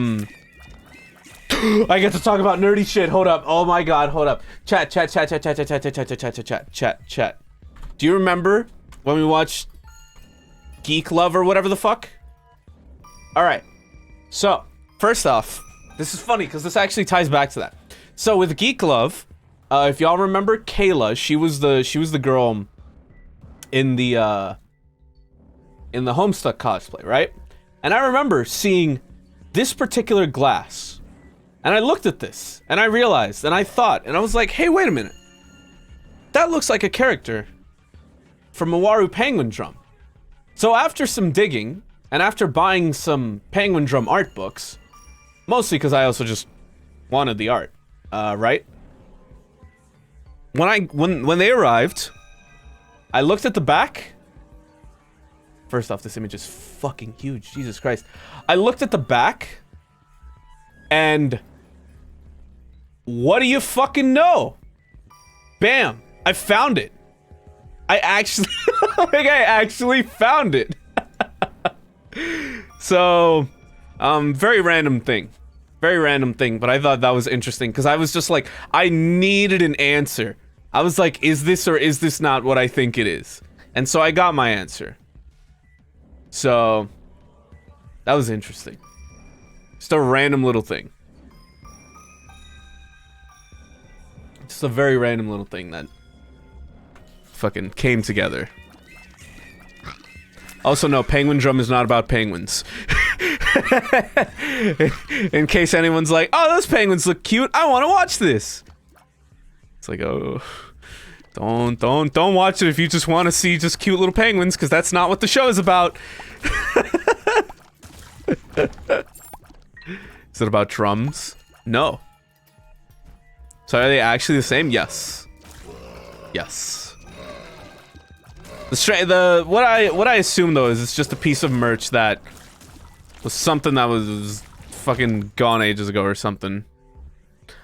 get to talk about nerdy shit. Hold up. Oh my god, hold up. Chat. Do you remember when we watched Geek Love or whatever the fuck? Alright. So, first off, this is funny because this actually ties back to that. So, with Geek Love, if y'all remember Kayla, she was the girl in the Homestuck cosplay, right? And I remember seeing this particular glass. And I looked at this, and I realized, and I thought, and I was like, hey, wait a minute. That looks like a character from Mawaru Penguin Drum. So after some digging, and after buying some Penguin Drum art books, mostly because I also just wanted the art, right? When they arrived, I looked at the back. First off, this image is fucking huge, Jesus Christ. I looked at the back, and what do you fucking know? Bam! I found it. I actually found it. So, very random thing. Very random thing, but I thought that was interesting because I was just like, I needed an answer. I was like, is this or is this not what I think it is? And so I got my answer. So, that was interesting. Just a random little thing. Just a very random little thing that fucking came together. Also, no, Penguin Drum is not about penguins. In case anyone's like, oh, those penguins look cute, I want to watch this. It's like, oh, don't watch it if you just want to see just cute little penguins, because that's not what the show is about. Is it about drums? No. So are they actually the same? Yes. Yes. What I assume though is it's just a piece of merch that was something that was fucking gone ages ago or something.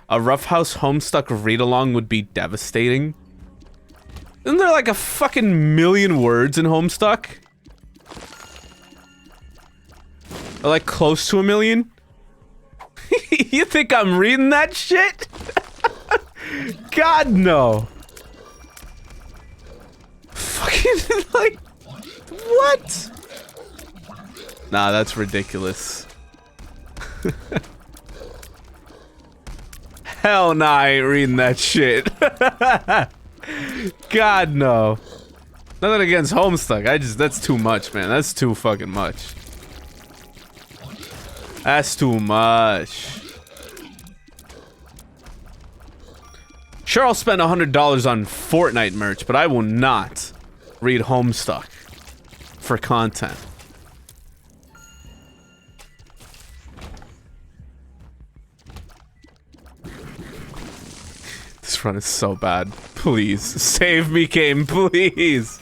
A Roughhouse Homestuck read-along would be devastating. Isn't there like a fucking million words in Homestuck? Or like close to a million? You think I'm reading that shit? God, no. Fucking, like, what? Nah, that's ridiculous. Hell nah, I ain't reading that shit. God, no. Nothing against Homestuck, that's too much, man. That's too fucking much. That's too much. Sure, I'll spend $100 on Fortnite merch, but I will not read Homestuck for content. This run is so bad. Please, save me, game, please.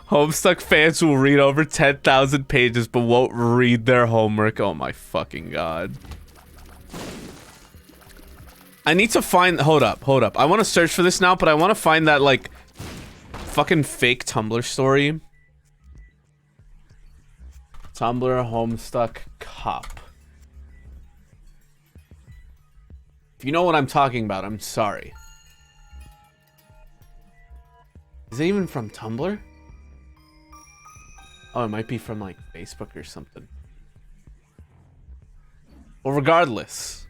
Homestuck fans will read over 10,000 pages but won't read their homework. Oh my fucking god. I need to find. Hold up. I want to search for this now, but I want to find that like fucking fake Tumblr story. Tumblr Homestuck cop. If you know what I'm talking about, I'm sorry. Is it even from Tumblr? Oh, it might be from like Facebook or something. Well, regardless.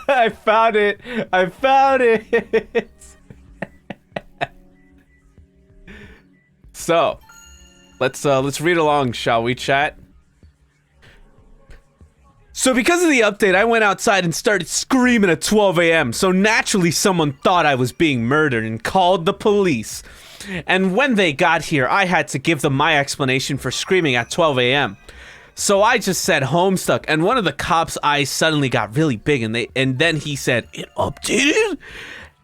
I found it. I found it. So, let's read along, shall we, chat? So because of the update, I went outside and started screaming at 12 a.m. So naturally someone thought I was being murdered and called the police. And when they got here, I had to give them my explanation for screaming at 12 a.m. So I just said Homestuck, and one of the cops' eyes suddenly got really big, and then he said, "It updated?"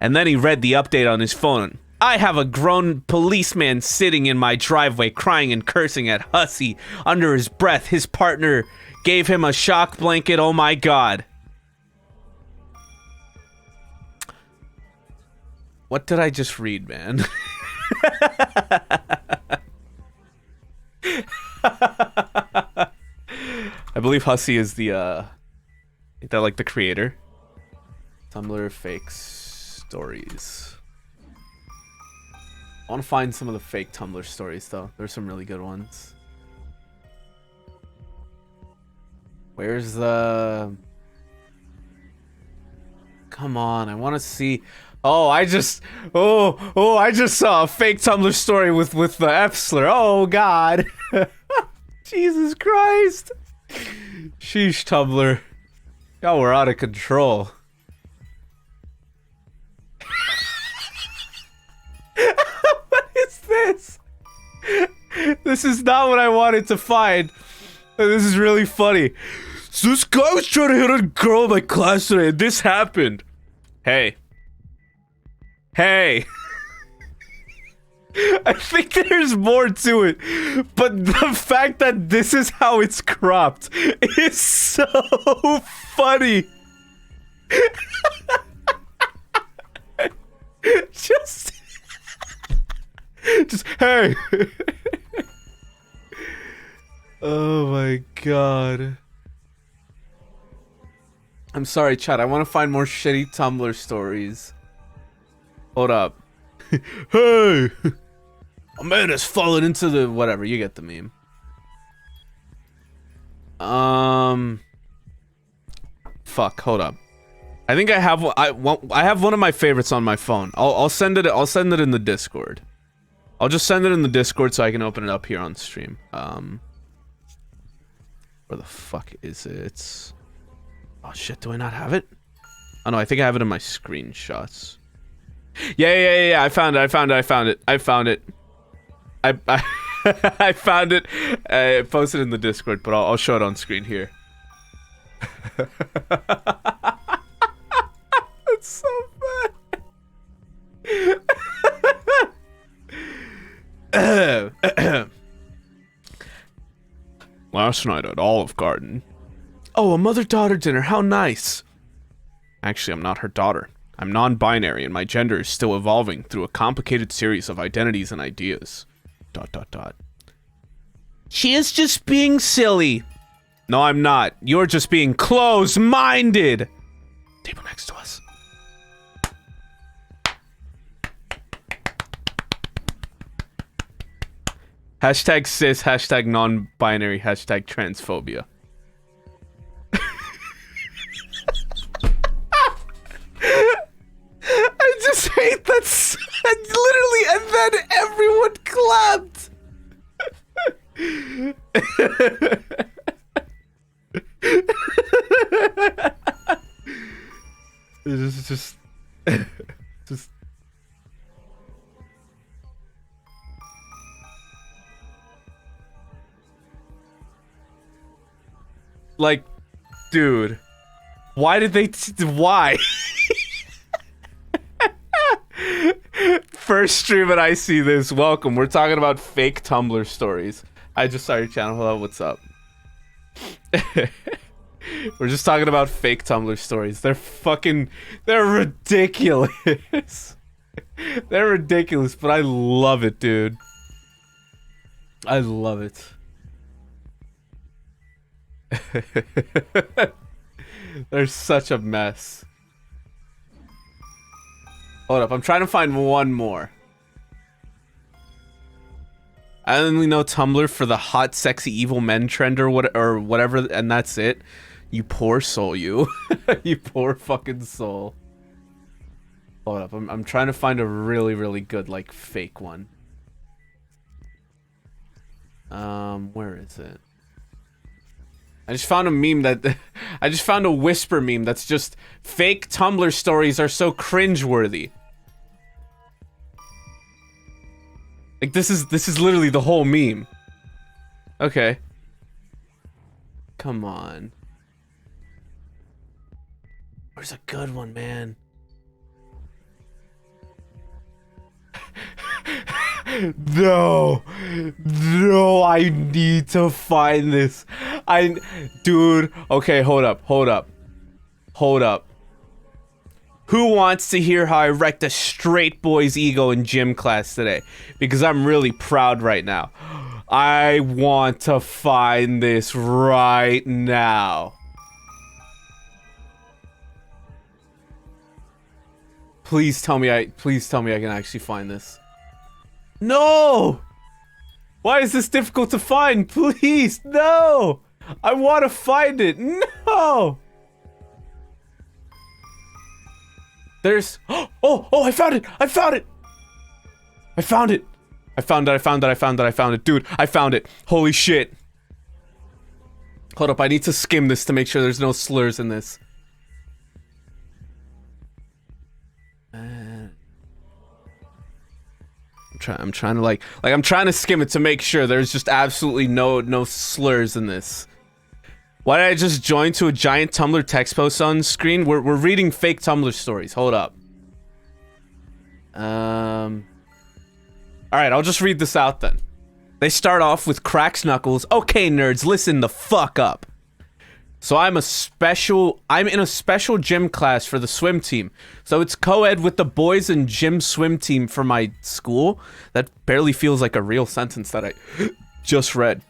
And then he read the update on his phone. I have a grown policeman sitting in my driveway crying and cursing at Hussy. Under his breath, his partner gave him a shock blanket. Oh my god. What did I just read, man? I believe Hussy is the, ain't that like the creator? Tumblr fake stories. I want to find some of the fake Tumblr stories, though. There's some really good ones. Where's the... Come on, I want to see... Oh, I just saw a fake Tumblr story with the F slur. Oh, God. Jesus Christ. Sheesh, Tumblr. Y'all were out of control. What is this? This is not what I wanted to find. This is really funny. So this guy was trying to hit a girl in my class today, and this happened. Hey. Hey. I think there's more to it, but the fact that this is how it's cropped is so funny. Just hey. Oh my god. I'm sorry, chat. I want to find more shitty Tumblr stories. Hold up. Hey! A man has fallen into the... Whatever, you get the meme. Fuck, hold up. I think I have... I have one of my favorites on my phone. I'll send it in the Discord. I'll just send it in the Discord so I can open it up here on stream. Where the fuck is it? Oh shit, do I not have it? Oh no, I think I have it in my screenshots. Yeah, I found it. I found it. I found it. I posted it in the Discord, but I'll show it on screen here. It's so bad. Last night at Olive Garden. Oh, a mother-daughter dinner. How nice. Actually, I'm not her daughter. I'm non-binary and my gender is still evolving through a complicated series of identities and ideas. ... She is just being silly. No, I'm not. You're just being close-minded. Table next to us. Hashtag cis, hashtag non-binary, hashtag transphobia. I just hate that. Literally, and then everyone clapped. It's just like, dude, why did they? Why? First stream and I see this. Welcome. We're talking about fake Tumblr stories. I just saw your channel. Hello, what's up? We're just talking about fake Tumblr stories. They're ridiculous. They're ridiculous, but I love it, dude. I love it. They're such a mess. Hold up, I'm trying to find one more. I only know Tumblr for the hot, sexy, evil men trend or whatever, and that's it. You poor soul, you. You poor fucking soul. Hold up, I'm trying to find a really, really good, like, fake one. Where is it? I just found a meme that... I just found a whisper meme that's just... Fake Tumblr stories are so cringeworthy. Like, this is literally the whole meme. Okay. Come on. Where's a good one, man? No. No, I need to find this. Dude, okay, hold up. Who wants to hear how I wrecked a straight boy's ego in gym class today? Because I'm really proud right now. I want to find this right now. Please tell me I can actually find this. No! Why is this difficult to find? Please, no! I want to find it. No! There's... Oh, I found it! I found it! Dude, I found it. Holy shit. Hold up, I need to skim this to make sure there's no slurs in this. I'm trying to I'm trying to skim it to make sure there's just absolutely no slurs in this. Why did I just join to a giant Tumblr text post on screen? We're reading fake Tumblr stories. Hold up. Alright, I'll just read this out then. They start off with Cracks Knuckles. Okay, nerds, listen the fuck up. So I'm in a special gym class for the swim team. So it's co-ed with the boys and gym swim team for my school. That barely feels like a real sentence that I just read.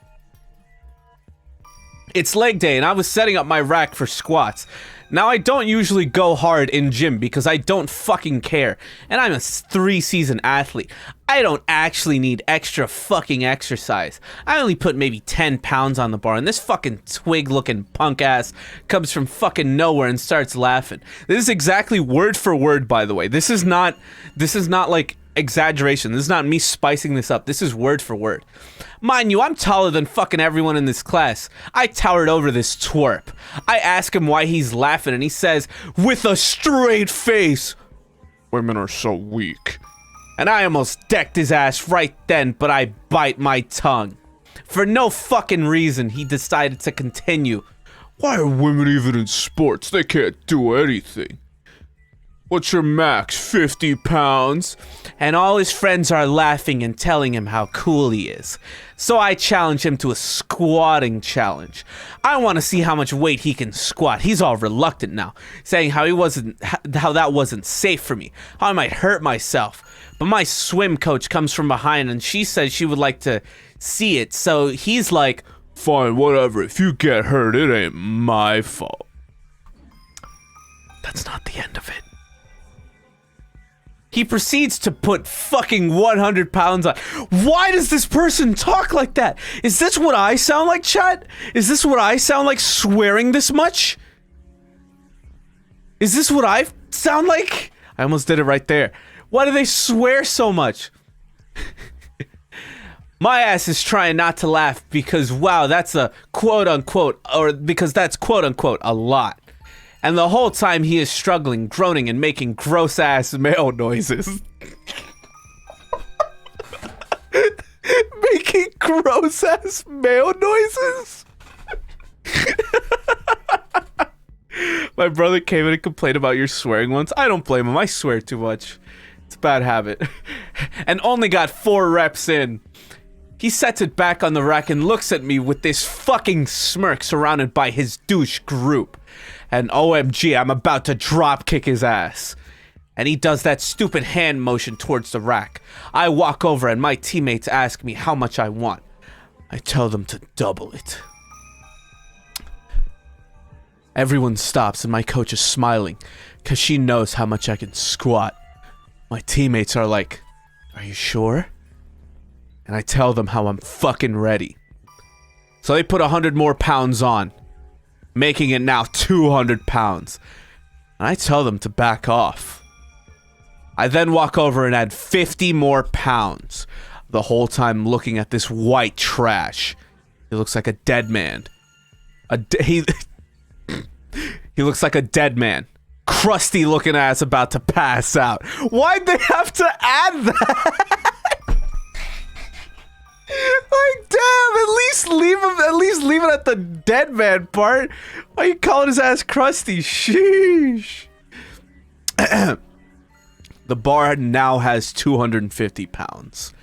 It's leg day and I was setting up my rack for squats. Now I don't usually go hard in gym because I don't fucking care. And I'm a 3-season athlete. I don't actually need extra fucking exercise. I only put maybe 10 pounds on the bar and this fucking twig looking punk ass comes from fucking nowhere and starts laughing. This is exactly word for word, by the way. This is not like exaggeration. This is not me spicing this up. This is word for word. Mind you, I'm taller than fucking everyone in this class. I towered over this twerp. I ask him why he's laughing and he says, with a straight face, women are so weak. And I almost decked his ass right then, but I bite my tongue. For no fucking reason, he decided to continue. Why are women even in sports? They can't do anything. What's your max, 50 pounds? And all his friends are laughing and telling him how cool he is. So I challenge him to a squatting challenge. I want to see how much weight he can squat. He's all reluctant now, saying how that wasn't safe for me, how I might hurt myself. But my swim coach comes from behind and she says she would like to see it. So he's like, fine, whatever. If you get hurt, it ain't my fault. That's not the end of it. He proceeds to put fucking 100 pounds on. Why does this person talk like that? Is this what I sound like, chat? Is this what I sound like swearing this much? Is this what I sound like? I almost did it right there. Why do they swear so much? My ass is trying not to laugh because, wow, that's a quote-unquote, or because that's quote-unquote a lot. And the whole time he is struggling, groaning, and making gross-ass male noises. Making gross-ass male noises? My brother came in and complained about your swearing once. I don't blame him. I swear too much. It's a bad habit. And only got 4 reps in. He sets it back on the rack and looks at me with this fucking smirk surrounded by his douche group. And OMG, I'm about to drop kick his ass. And he does that stupid hand motion towards the rack. I walk over and my teammates ask me how much I want. I tell them to double it. Everyone stops and my coach is smiling, because she knows how much I can squat. My teammates are like, "Are you sure?" And I tell them how I'm fucking ready. So they put 100 more pounds on, making it now 200 pounds. And I tell them to back off. I then walk over and add 50 more pounds, the whole time looking at this white trash. He looks like a dead man. He looks like a dead man. Crusty looking ass about to pass out. Why'd they have to add that? Like, damn, at least leave it at the dead man part. Why are you calling his ass crusty? Sheesh. The bar now has 250 pounds.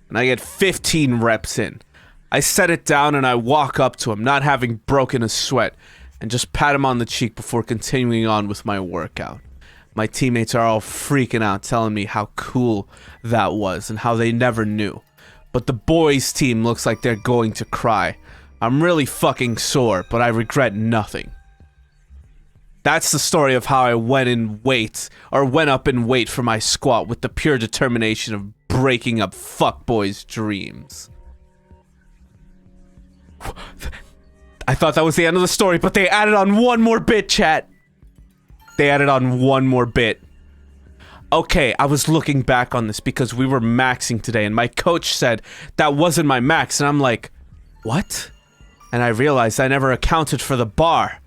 And I get 15 reps in. I set it down and I walk up to him, not having broken a sweat, and just pat him on the cheek before continuing on with my workout. My teammates are all freaking out, telling me how cool that was and how they never knew. But the boys' team looks like they're going to cry. I'm really fucking sore, but I regret nothing. That's the story of how I went up in weight for my squat with the pure determination of breaking up fuckboys' dreams. I thought that was the end of the story, but they added on one more bit, chat. They added on one more bit. Okay, I was looking back on this because we were maxing today, and my coach said that wasn't my max, and I'm like, what? And I realized I never accounted for the bar.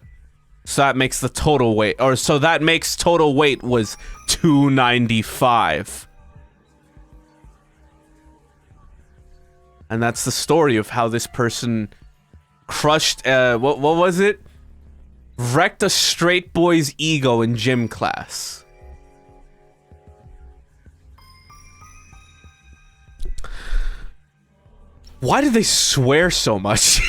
So that makes the total weight, total weight was 295. And that's the story of how this person crushed, what was it? Wrecked a straight boy's ego in gym class. Why did they swear so much?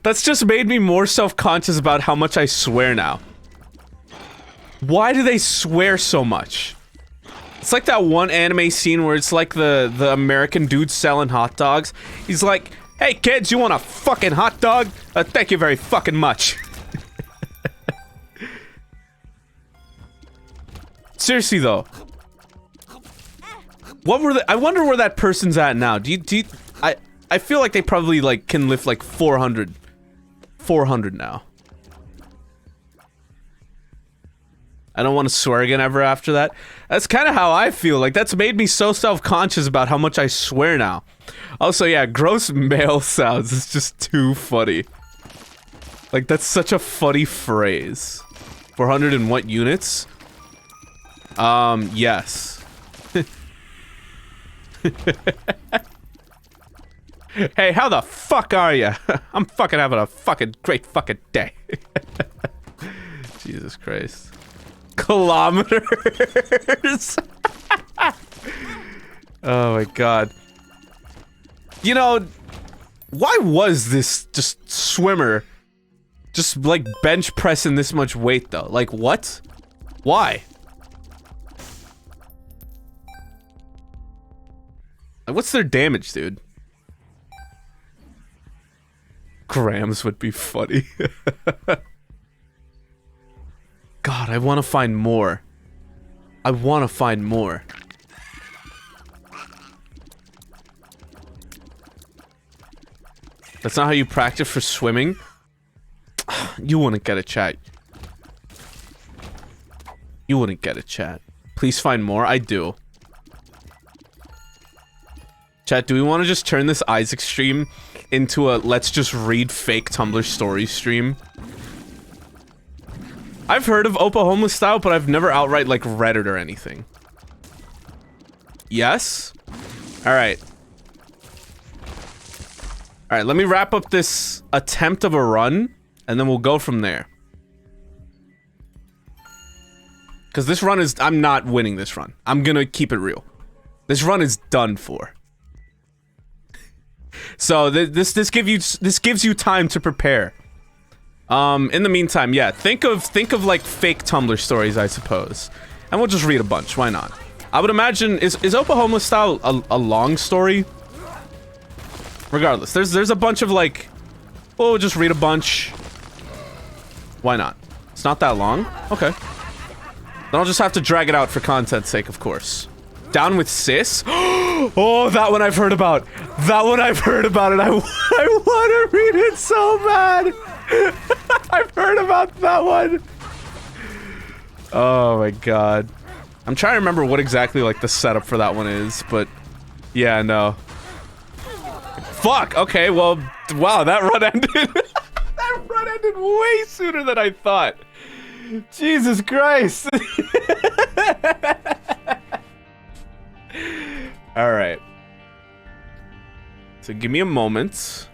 That's just made me more self-conscious about how much I swear now. Why do they swear so much? It's like that one anime scene where it's like the American dude selling hot dogs. He's like, "Hey kids, you want a fucking hot dog? Thank you very fucking much." Seriously though. I wonder where that person's at now. I feel like they probably like can lift like 400 now. I don't want to swear again ever after that. That's kind of how I feel. Like, that's made me so self-conscious about how much I swear now. Also, yeah, gross male sounds is just too funny. Like, that's such a funny phrase. 400 and what units? Yes. Hey, how the fuck are you? I'm fucking having a fucking great fucking day. Jesus Christ. Kilometers. Oh my god. You know, why was this just swimmer just like bench pressing this much weight though? Like what? Why? Like, what's their damage, dude? Grams would be funny. God, I want to find more. I want to find more. That's not how you practice for swimming? You wouldn't get a chat. You wouldn't get a chat. Please find more? I do. Chat, do we want to just turn this Isaac stream into a let's just read fake Tumblr stories stream? I've heard of Opa Homeless Style, but I've never outright, like, read it or anything. Yes? Alright. Alright, let me wrap up this attempt of a run, and then we'll go from there. Because this run is... I'm not winning this run. I'm gonna keep it real. This run is done for. So this gives you time to prepare. In the meantime, yeah, think of like fake Tumblr stories, I suppose, and we'll just read a bunch. Why not? I would imagine is Opa Homeless Style a long story? Regardless, there's a bunch of like, oh, we'll just read a bunch. Why not? It's not that long. Okay. Then I'll just have to drag it out for content's sake, of course. Down with Sis? Oh, that one I've heard about. That one I've heard about it. I want to read it so bad. I've heard about that one. Oh my god. I'm trying to remember what exactly like the setup for that one is, but yeah, no. Fuck. Okay, well, wow, that run ended. That run ended way sooner than I thought. Jesus Christ. All right. So give me a moment.